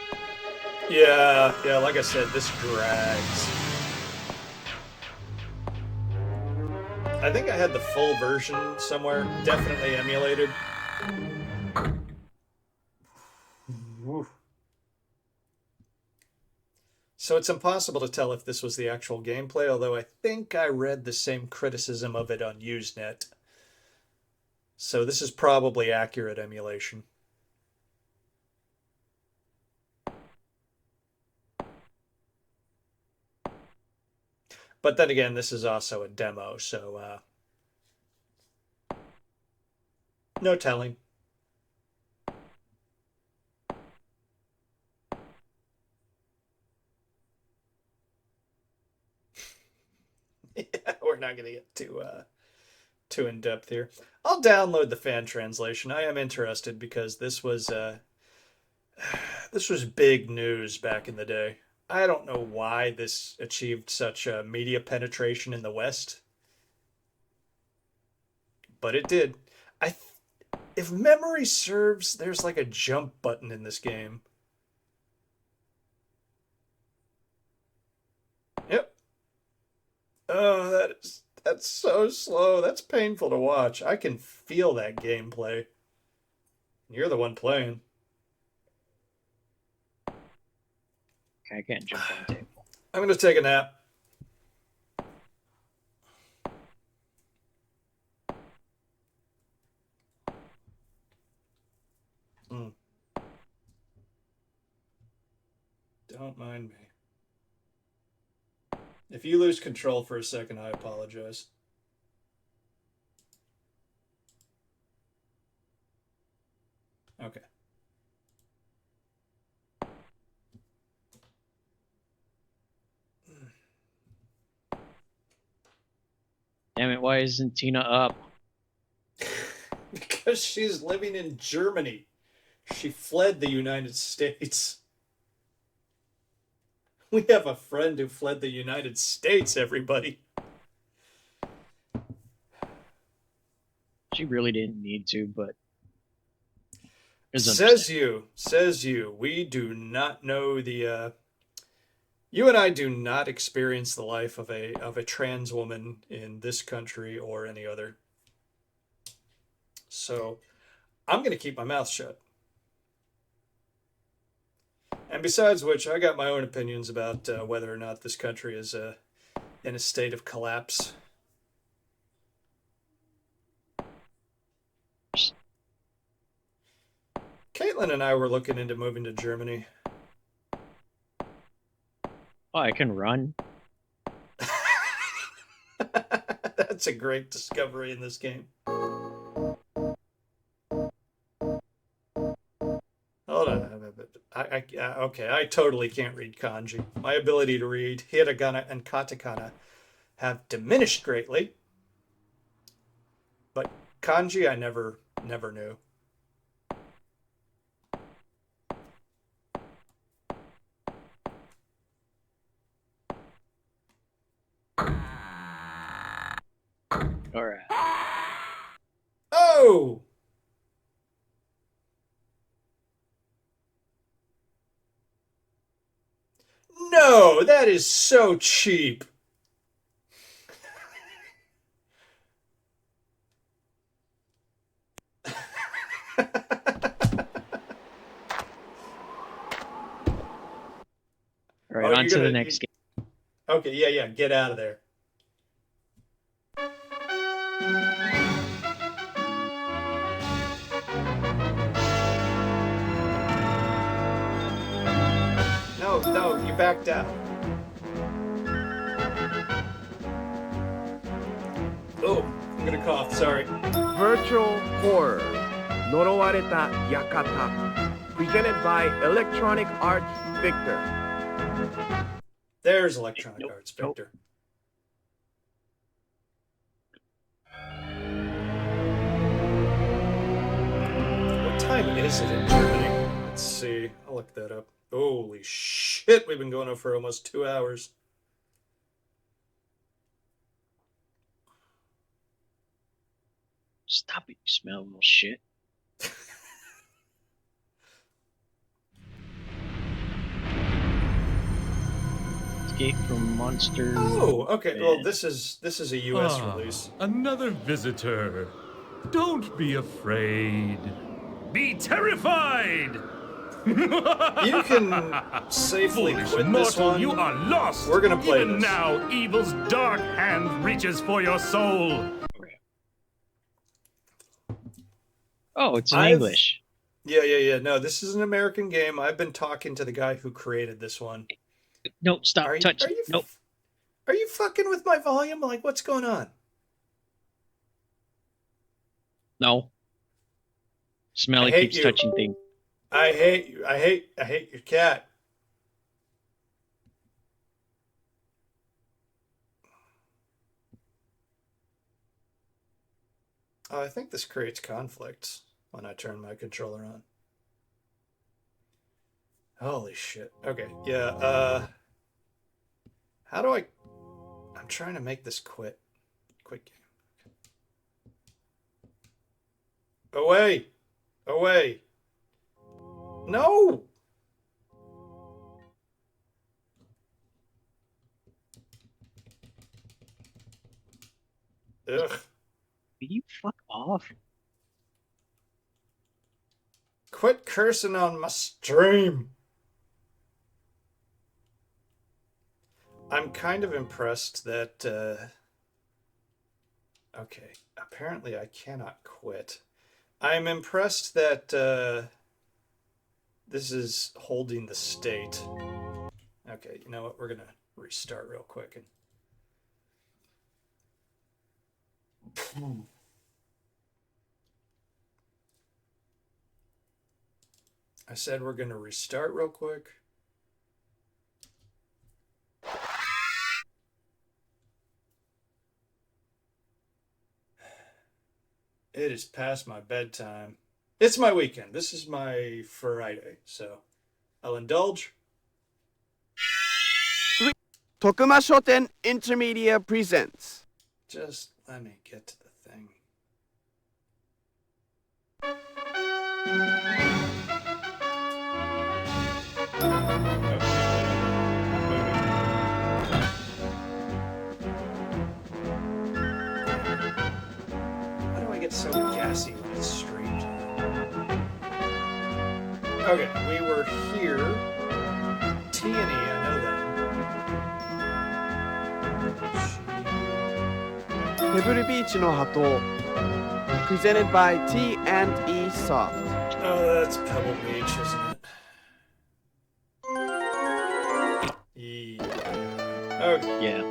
Yeah, like I said, this drags. I think I had the full version somewhere, definitely emulated. So it's impossible to tell if this was the actual gameplay, although I think I read the same criticism of it on Usenet. So this is probably accurate emulation. But then again, this is also a demo, so no telling. Yeah, we're not going to get too in depth here. I'll download the fan translation. I am interested because this was big news back in the day. I don't know why this achieved such a media penetration in the West, but it did. If memory serves, there's like a jump button in this game. Yep. Oh, That's so slow. That's painful to watch. I can feel that gameplay. You're the one playing. Okay, I can't jump on the table. I'm going to take a nap. Don't mind me. If you lose control for a second, I apologize. Okay. Damn it, why isn't Tina up? Because she's living in Germany. She fled the United States. We have a friend who fled the United States, everybody. She really didn't need to, but... Says you. We do not know the... You and I do not experience the life of a trans woman in this country or any other. So, I'm going to keep my mouth shut. And besides which, I got my own opinions about whether or not this country is in a state of collapse. Caitlin and I were looking into moving to Germany. Oh, I can run. That's a great discovery in this game. Hold on. Okay, I totally can't read kanji. My ability to read hiragana and katakana have diminished greatly. But kanji I never knew. Alright. Oh! No, that is so cheap. Alright, on to the next game. Okay, yeah, get out of there. No, you backed out. Oh, I'm gonna cough, sorry. Virtual Horror, Norowareta Yakata, presented by Electronic Arts Victor. There's Electronic Arts Victor. What time is it in Germany? Let's see. I'll look that up. Holy shit, we've been going on for almost 2 hours. Stop it, you smell little shit. Escape from Monster. Oh, okay. Well, this is a US release. Another visitor. Don't be afraid. Be terrified. You can safely Foolish quit mortal, this one. you are lost. We're gonna play Even this. now, evil's dark hand reaches for your soul. Oh, it's in English. Yeah. No, this is an American game. I've been talking to the guy who created this one. No, stop. Touch. Nope. Are you fucking with my volume? Like, what's going on? No. Smelly hate keeps you. touching things. I hate you. I hate your cat. Oh, I think this creates conflicts when I turn my controller on. Holy shit. Okay, yeah, how do I'm trying to make this quit game. Away! Away! No! Ugh. Will you fuck off? Quit cursing on my stream. I'm kind of impressed that, okay, apparently I cannot quit. I'm impressed that this is holding the state. Okay, you know what? We're going to restart real quick. I said we're going to restart real quick. It is past my bedtime. It's my weekend. This is my Friday, so I'll indulge. Tokuma Shoten Intermedia presents. Just let me get to the thing. How do I get so gassy when it's streamed? Okay, we were here. T&E, I know that. Pebble Beach no Hato. Presented by T&E Soft. Oh, that's Pebble Beach, isn't it? Yeah. Okay. Yeah.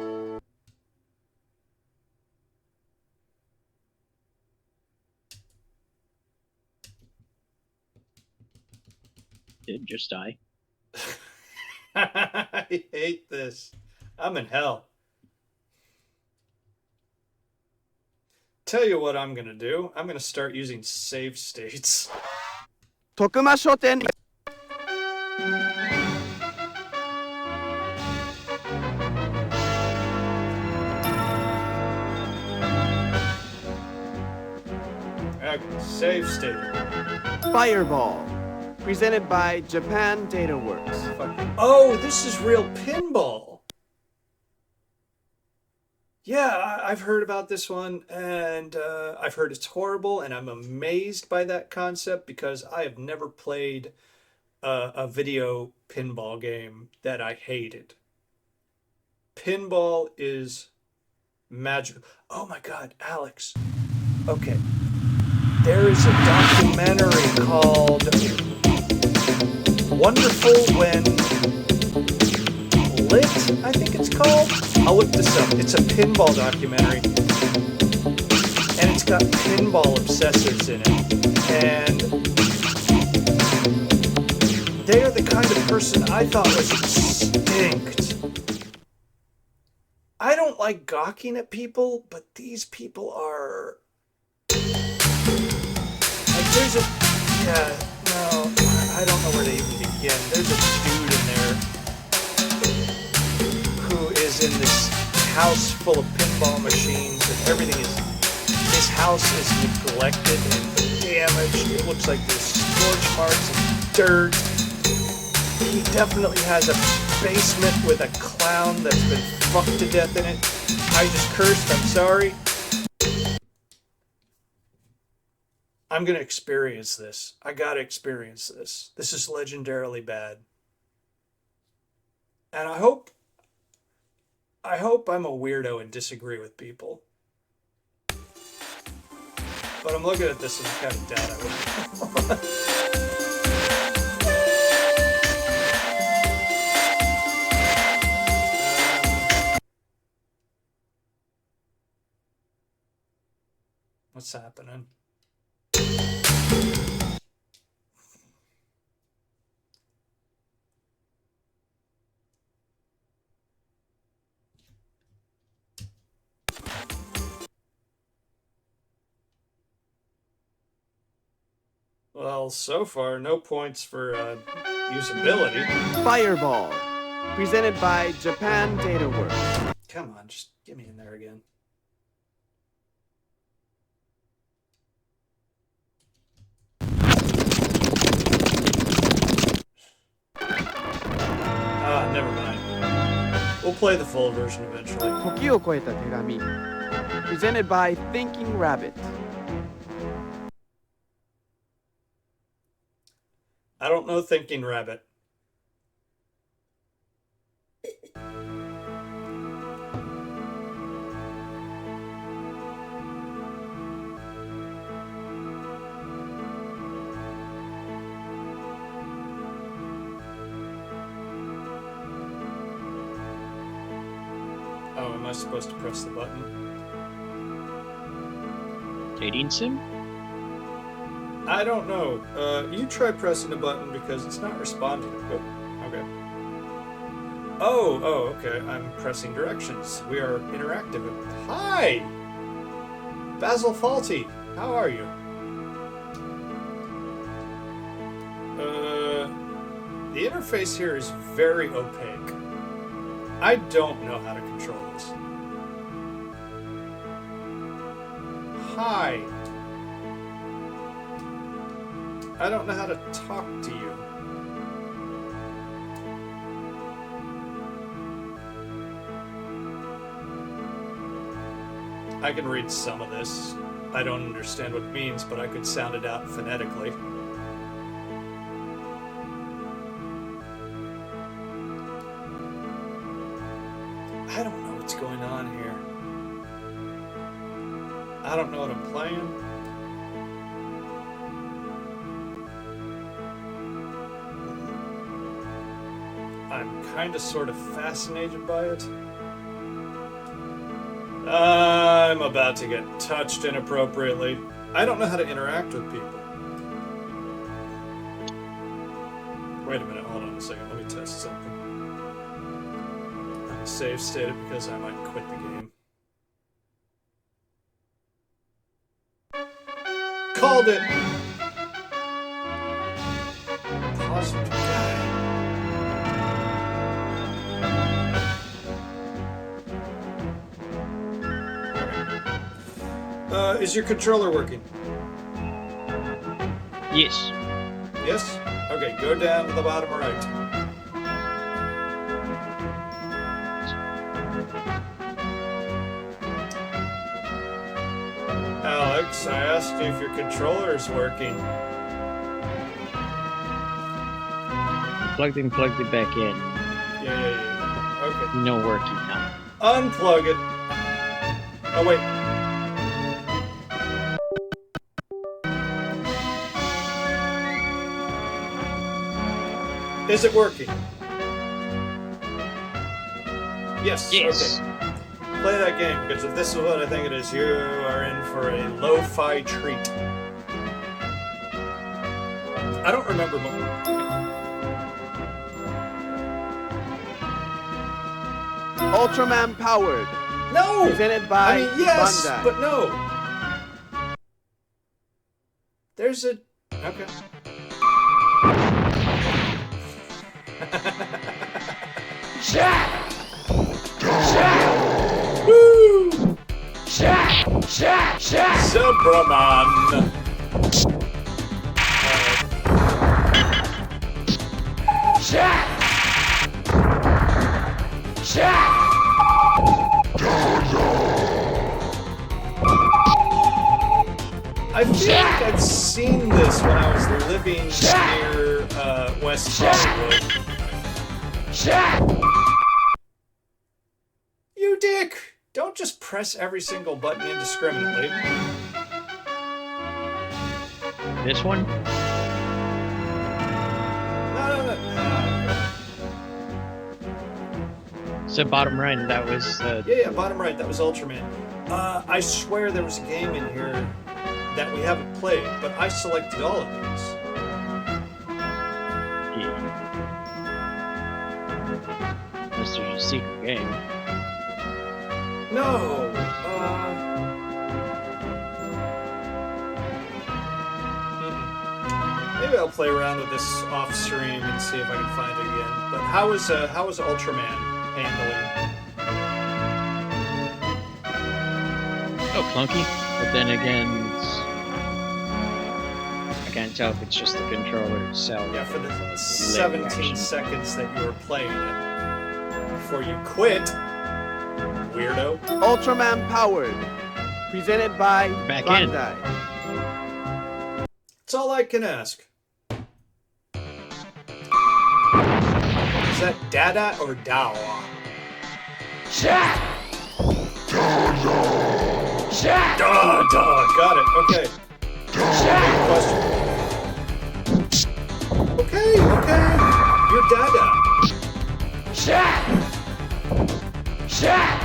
Did just die. I hate this. I'm in hell. Tell you what I'm going to do. I'm going to start using save states. Tokuma Shoten. Okay, save state. Fireball. Presented by Japan Data Works. Oh, this is real pinball. Yeah, I've heard about this one, and I've heard it's horrible, and I'm amazed by that concept because I have never played a video pinball game that I hated. Pinball is magical. Oh my God, Alex. Okay. There is a documentary called Wonderful When Lit, I think it's called. I'll look this up. It's a pinball documentary. And it's got pinball obsessives in it. And they are the kind of person I thought was extinct. I don't like gawking at people, but these people are... Like, there's a... Yeah, no, I don't know where to even begin. There's a dude in there who is in this house full of pinball machines, and everything is... His house is neglected and damaged. It looks like there's scorch marks and dirt. He definitely has a basement with a clown that's been fucked to death in it. I just cursed, I'm sorry. I'm gonna experience this. I gotta experience this. This is legendarily bad. And I hope I'm a weirdo and disagree with people. But I'm looking at this and I kind of doubt I will. What's happening? Well, so far, no points for usability. Fireball. Presented by Japan Data Works. Come on, just get me in there again. Never mind. We'll play the full version eventually. 時を超えた手紙 presented by Thinking Rabbit. I don't know Thinking Rabbit. Oh, am I supposed to press the button? Dating sim? I don't know. You try pressing the button because it's not responding. Oh, okay. Oh, okay. I'm pressing directions. We are interactive. Hi! Basil Faulty, how are you? The interface here is very opaque. I don't know how to control this. Hi. I don't know how to talk to you. I can read some of this. I don't understand what it means, but I could sound it out phonetically. I don't know what's going on here. I don't know what I'm playing. I'm kind of sort of fascinated by it. I'm about to get touched inappropriately. I don't know how to interact with people. Wait a minute, hold on a second. Let me test something. I'm save state it because I might quit the game. Called it! Pause. Is your controller working? Yes. Yes? Okay, go down to the bottom right. Alex, I asked you if your controller is working. Plugged it back in. Yeah. Okay. No working now. Unplug it. Oh, wait. Is it working? Yes. Yes. Okay. Play that game, because if this is what I think it is, you are in for a lo-fi treat. I don't remember more. Ultraman Powered. No! Presented by yes, Bandai. but no. There's a... Okay. Woo! Superman. I feel like I've seen this when I was living near West Hollywood. You dick! Don't just press every single button indiscriminately. This one? No. So bottom right, that was... Yeah, bottom right, that was Ultraman. I swear there was a game in here that we haven't played, but I selected all of these. This is a secret game. No! Maybe I'll play around with this off stream and see if I can find it again. But how is Ultraman handling? Oh, clunky. But then again, I can't tell if it's just the controller itself. Yeah, for the 17 seconds that you were playing it before you quit. weirdo. Ultraman Powered, presented by Back in. Bandai. That's all I can ask. Is that Dada or Dawa? Shot! Shot! Dada! Got it. Okay. Big question. Okay. You're Dada. Shot! Shot!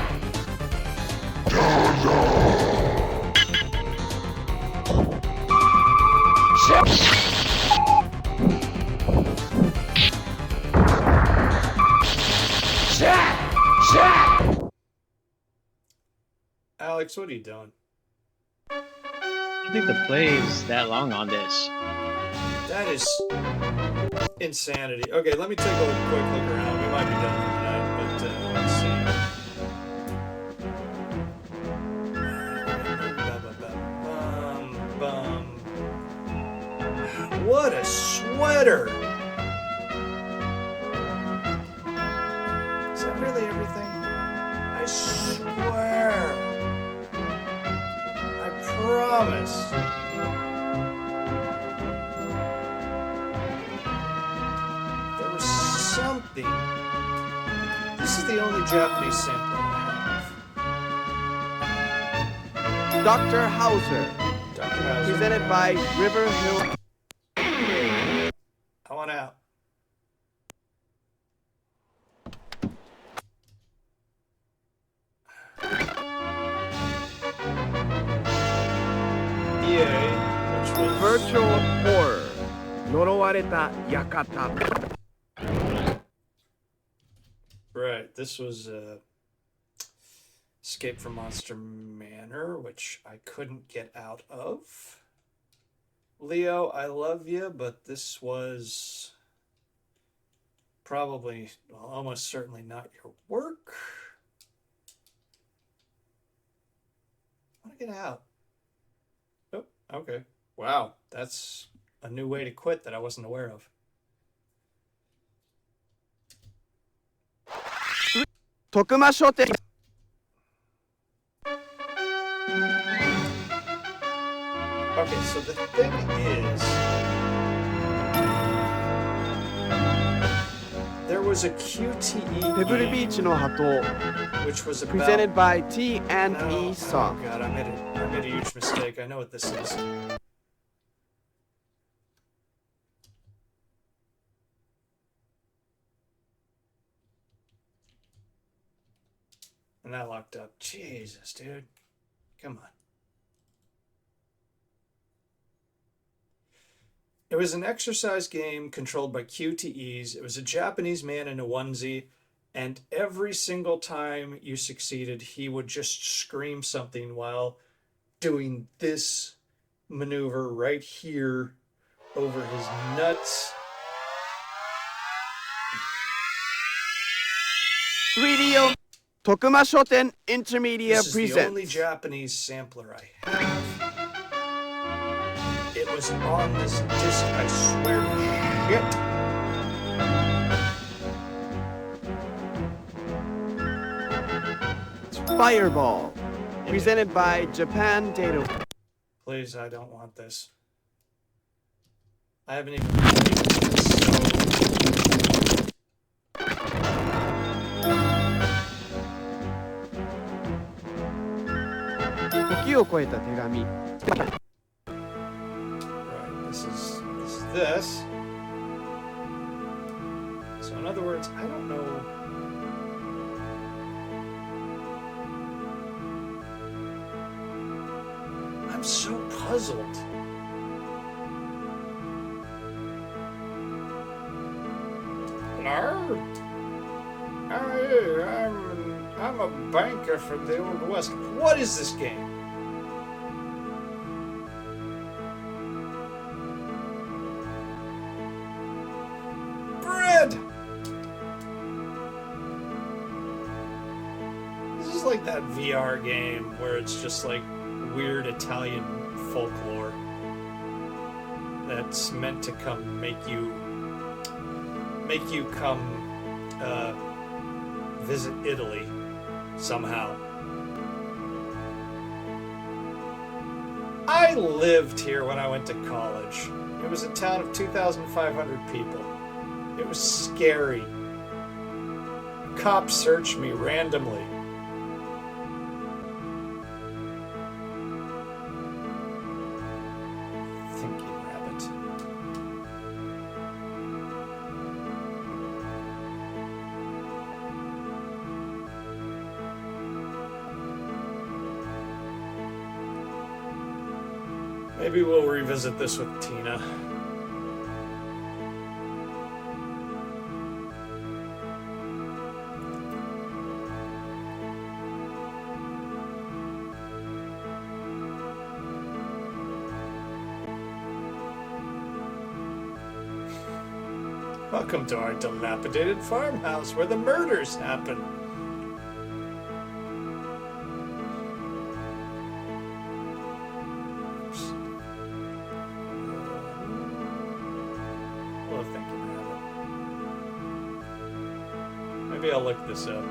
Alex, what are you doing? I don't think the play is that long on this. That is insanity. Okay, let me take a quick look around. We might be done for tonight, but let's see. What a sweater! Is that really everything? I swear. I promise. There was something. This is the only Japanese sample I have. Dr. Hauser, Dr. Hauser. presented by River Hill. I want out. EA, which was Virtual Horror, Norowareta Yakata. right. This was Escape from Monster Manor, which I couldn't get out of. Leo, I love you, but this was probably, well, almost certainly not your work. I want to get out. Oh, okay. Wow, that's a new way to quit that I wasn't aware of. Tokuma Shoten. Okay, so the thing is, there was a QTE Pebble game, Beach no Hato, which was about, presented by T&E Soft. Oh god, I made a huge mistake. I know what this is. And that locked up. Jesus, dude. Come on. It was an exercise game controlled by QTEs. It was a Japanese man in a onesie, and every single time you succeeded, he would just scream something while doing this maneuver right here over his nuts. 3D Tokuma Shoten Intermedia This is the presents. only Japanese sampler I have. It was on this disc, I swear to shit. Fireball, presented by Japan Data. Please, I don't want this. I haven't even played this, so... Right, this is this. So in other words, I don't know. I'm so puzzled. Hello? I'm a banker from the Old West. What is this game? Bread! This is like that VR game where it's just like weird Italian folklore that's meant to come make you come visit Italy somehow. I lived here when I went to college. It was a town of 2,500 people. It was scary. Cops searched me randomly. Thinking rabbit. Maybe we'll revisit this with Tina. Welcome to our dilapidated farmhouse where the murders happen. Hello, thinking rabbit. Maybe I'll look this up.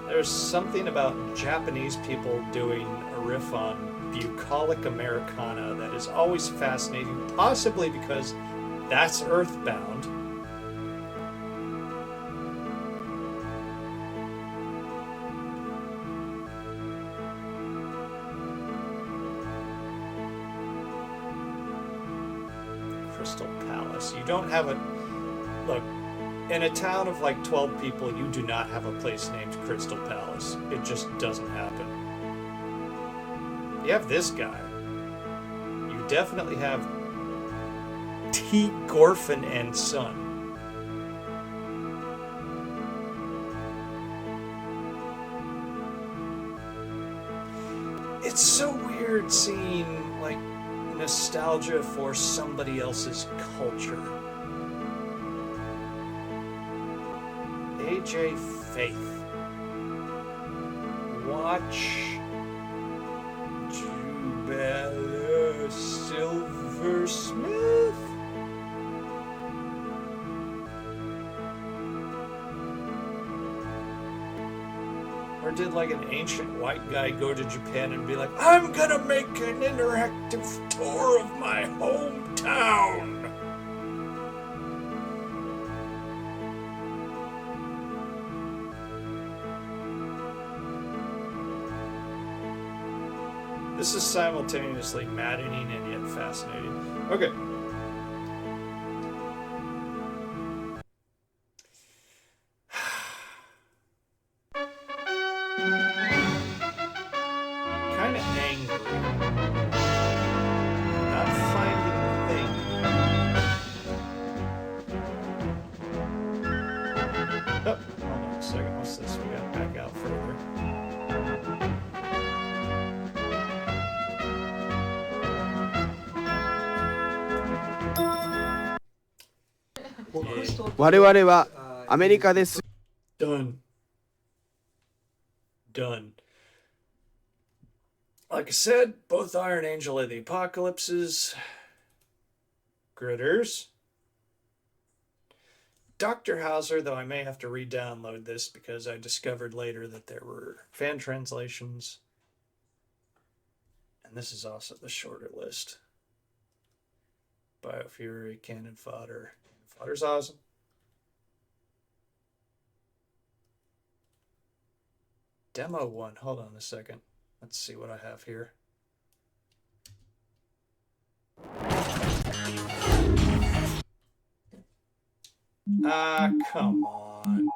There's something about Japanese people doing a riff on bucolic Americana that is always fascinating, possibly because that's earthbound. Crystal Palace. You don't have a... Look, in a town of like 12 people, you do not have a place named Crystal Palace. It just doesn't happen. You have this guy. You definitely have T. Gorfin and Son. It's so weird seeing like nostalgia for somebody else's culture. AJ Faith. Watch Jubela Silversmith. Or did like an ancient white guy go to Japan and be like, I'm gonna make an interactive tour of my hometown? This is simultaneously maddening and yet fascinating. Okay. Kind of angry. Not finding the thing. Oh, hold on a second. What's this? We gotta back out further.我々はアメリカです。Done. Like I said, both Iron Angel and the Apocalypses. Gritters. Dr. Hauser, though I may have to re-download this because I discovered later that there were fan translations. And this is also the shorter list. Biofury, Cannon Fodder. Cannon Fodder's awesome. Demo 1. Hold on a second. Let's see what I have here. Ah, come on.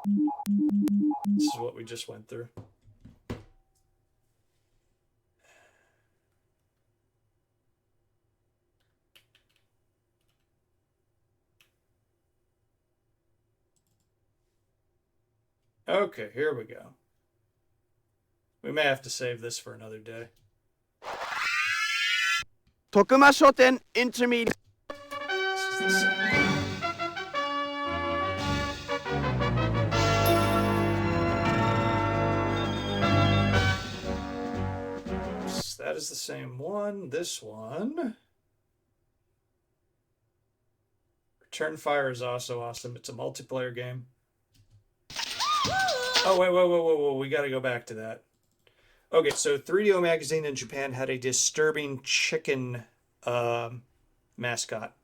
This is what we just went through. Okay, here we go. We may have to save this for another day. 徳間書店インターミディ That is the same one. This one. Return Fire is also awesome. It's a multiplayer game. Oh, wait, whoa. We got to go back to that. Okay, so 3DO Magazine in Japan had a disturbing chicken mascot.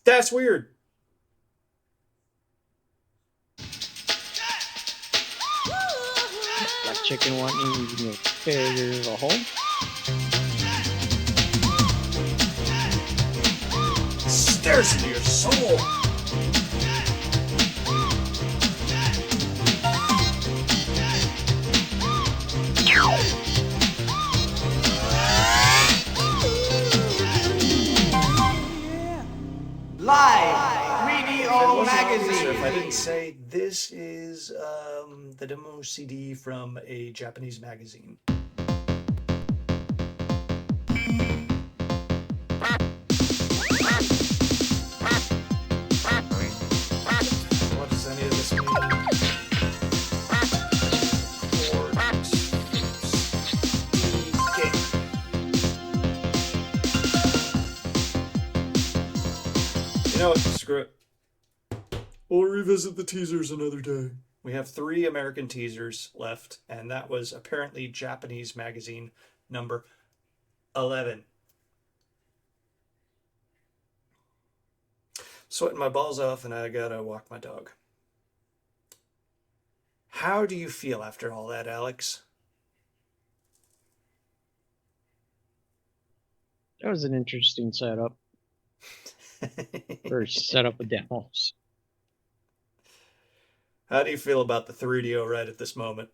That's weird. Like chicken wanting to figure a hole. Stares into your soul. Live 3DO Magazine. If I didn't say, this is the demo CD from a Japanese magazine. What does any of this mean? You know what? Screw it. We'll revisit the teasers another day. We have 3 American teasers left, and that was apparently Japanese magazine number 11. Sweating my balls off, and I gotta walk my dog. How do you feel after all that, Alex? That was an interesting setup. Or setup of demos. How do you feel about the 3DO right at this moment?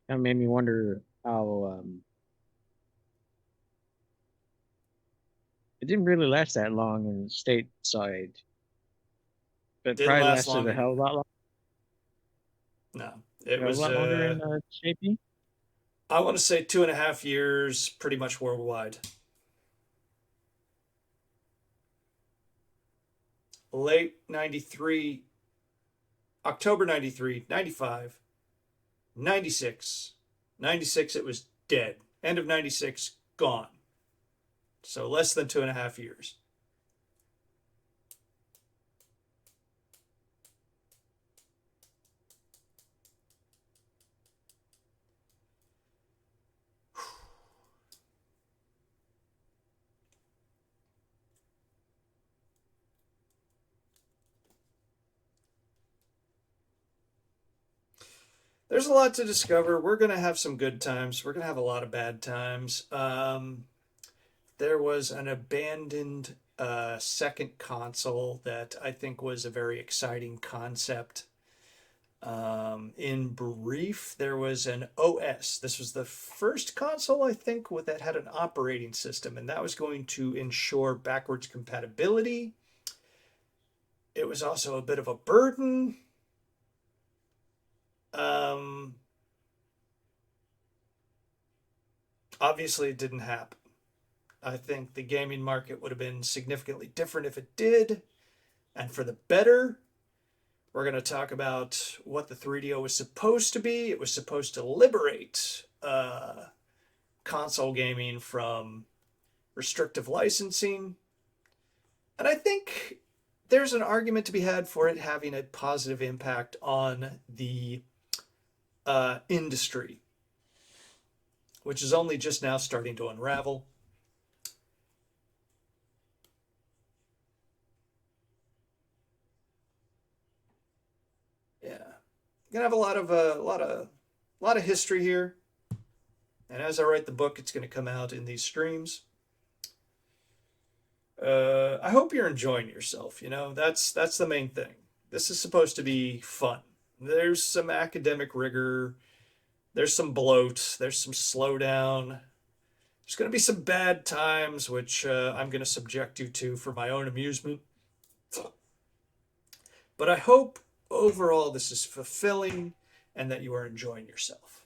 That made me wonder how it didn't really last that long in the stateside. But Didn't probably last lasted long a hell of a lot longer. No, it was a lot longer in JP. I want to say 2.5 years, pretty much worldwide. Late 93, October 93, 95, 96. 96, it was dead. End of 96, gone. So less than 2.5 years. There's a lot to discover. We're going to have some good times. We're going to have a lot of bad times. There was an abandoned second console that I think was a very exciting concept. In brief, there was an OS. This was the first console, I think, that had an operating system, and that was going to ensure backwards compatibility. It was also a bit of a burden. Obviously, it didn't happen. I think the gaming market would have been significantly different if it did, and for the better. We're going to talk about what the 3DO was supposed to be. It was supposed to liberate console gaming from restrictive licensing. And I think there's an argument to be had for it having a positive impact on the industry, which is only just now starting to unravel. Yeah, gonna have a lot of history here, and as I write the book, it's gonna come out in these streams. I hope you're enjoying yourself. You know, that's the main thing. This is supposed to be fun. There's some academic rigor. There's some bloat. There's some slowdown. There's going to be some bad times, which I'm going to subject you to for my own amusement. But I hope overall this is fulfilling and that you are enjoying yourself.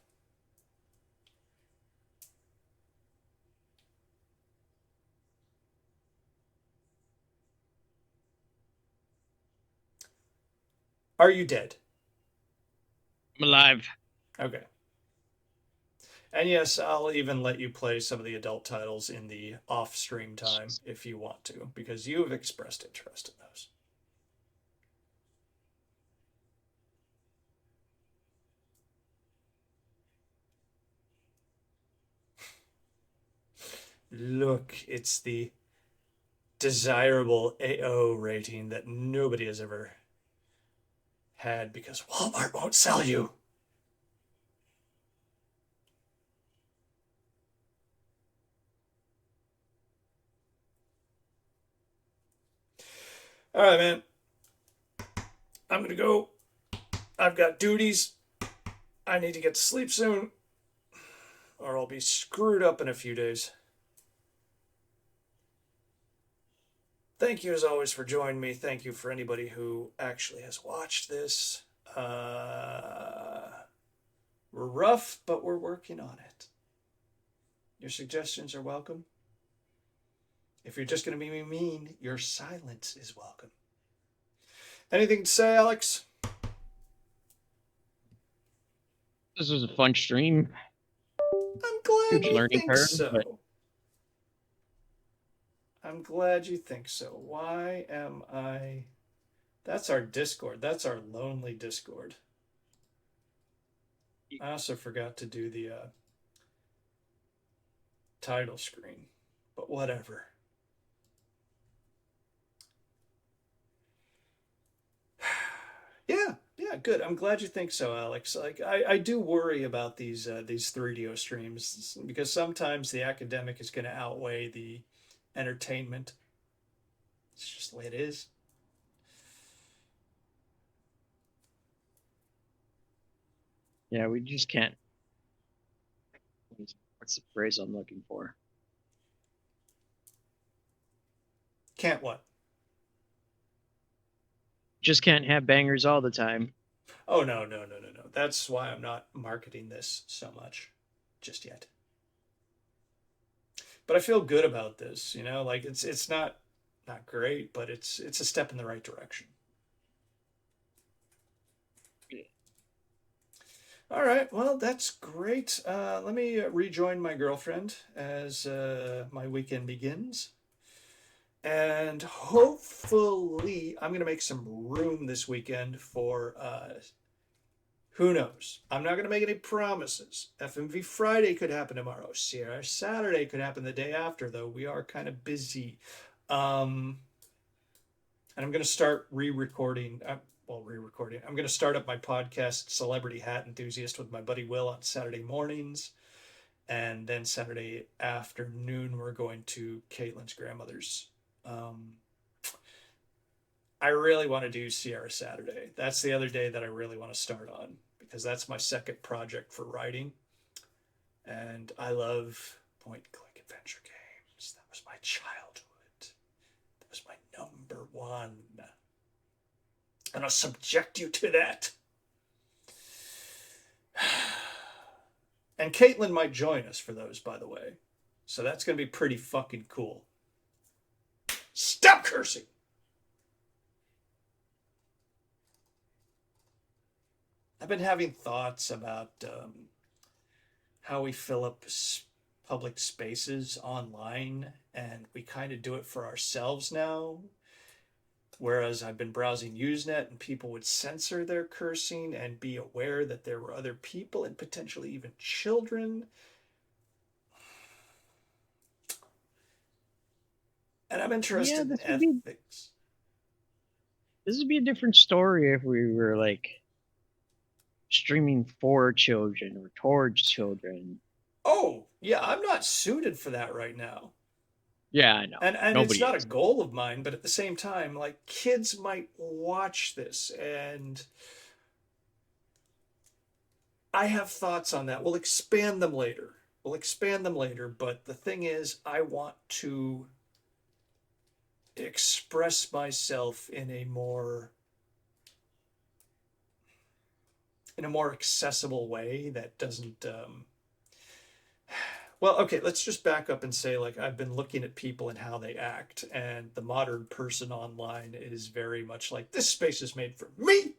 Are you dead? I'm alive. Okay. And yes, I'll even let you play some of the adult titles in the off-stream time if you want to, because you have expressed interest in those. Look, it's the desirable AO rating that nobody has ever had because Walmart won't sell you. All right, man. I'm going to go. I've got duties. I need to get to sleep soon, or I'll be screwed up in a few days. Thank you, as always, for joining me. Thank you for anybody who actually has watched this. We're rough, but we're working on it. Your suggestions are welcome. If you're just going to be mean, your silence is welcome. Anything to say, Alex? This was a fun stream. I'm glad Huge you learning think curve, so. but I'm glad you think so. Why am I... That's our Discord. That's our lonely Discord. I also forgot to do the title screen, but whatever. Yeah, good. I'm glad you think so, Alex. Like, I do worry about these 3DO streams because sometimes the academic is going to outweigh the entertainment. It's just the way it is. yeah, we just can't. What's the phrase I'm looking for? Can't what? Just can't have bangers all the time. Oh, no. That's why I'm not marketing this so much just yet. But I feel good about this, you know, like it's not great, but it's a step in the right direction. All right, well, that's great. Let me rejoin my girlfriend as my weekend begins. And hopefully I'm going to make some room this weekend for, who knows? I'm not going to make any promises. FMV Friday could happen tomorrow. Sierra Saturday could happen the day after, though. We are kind of busy. And I'm going to start re-recording. I'm going to start up my podcast, Celebrity Hat Enthusiast, with my buddy Will on Saturday mornings. And then Saturday afternoon, we're going to Caitlin's grandmother's. I really want to do Sierra Saturday. That's the other day that I really want to start on because that's my second project for writing. And I love point-and-click adventure games. That was my childhood. That was my number one. And I'll subject you to that. And Caitlin might join us for those, by the way. So that's going to be pretty fucking cool. Stop cursing! I've been having thoughts about how we fill up public spaces online, and we kind of do it for ourselves now. Whereas I've been browsing Usenet and people would censor their cursing and be aware that there were other people and potentially even children. And I'm interested in ethics. This would be a different story if we were like streaming for children or towards children. Oh, yeah, I'm not suited for that right now. Yeah, I know. And it's not a goal of mine, but at the same time, like, kids might watch this, and I have thoughts on that. We'll expand them later. But the thing is, I want to express myself in a more accessible way that doesn't well, okay, let's just back up and say, like, I've been looking at people and how they act, and the modern person online is very much like, this space is made for me,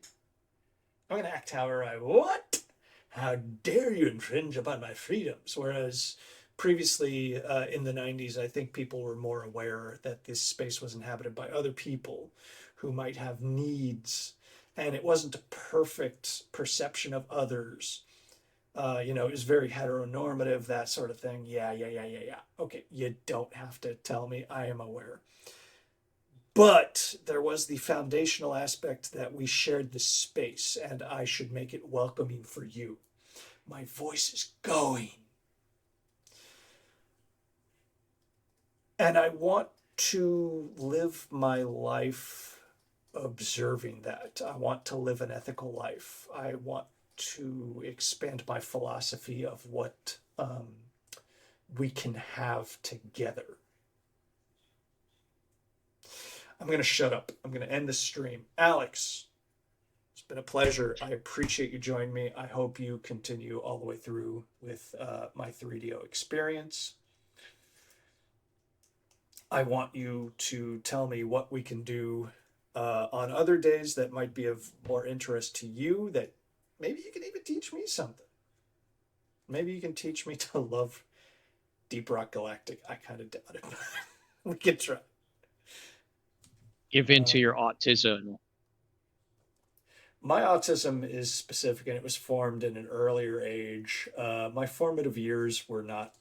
I'm going to act however I want. How dare you infringe upon my freedoms? Whereas previously in the 90s, I think people were more aware that this space was inhabited by other people who might have needs, and it wasn't a perfect perception of others. It was very heteronormative, that sort of thing. Yeah. Okay, you don't have to tell me. I am aware. But there was the foundational aspect that we shared the space, and I should make it welcoming for you. My voice is going. And I want to live my life observing that. I want to live an ethical life. I want to expand my philosophy of what we can have together. I'm going to shut up. I'm going to end the stream. Alex, it's been a pleasure. I appreciate you joining me. I hope you continue all the way through with my 3DO experience. I want you to tell me what we can do on other days that might be of more interest to you, that maybe you can even teach me something. Maybe you can teach me to love Deep Rock Galactic. I kind of doubt it. We can try. Give in to your autism. My autism is specific, and it was formed in an earlier age. My formative years were not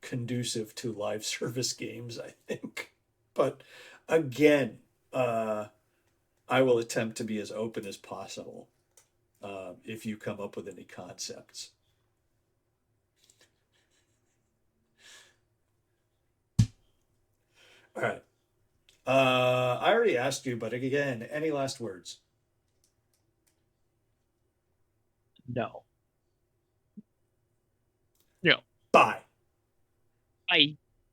conducive to live service games, I think. But again, I will attempt to be as open as possible if you come up with any concepts. All right. I already asked you, but again, any last words? No. Bye. Bye.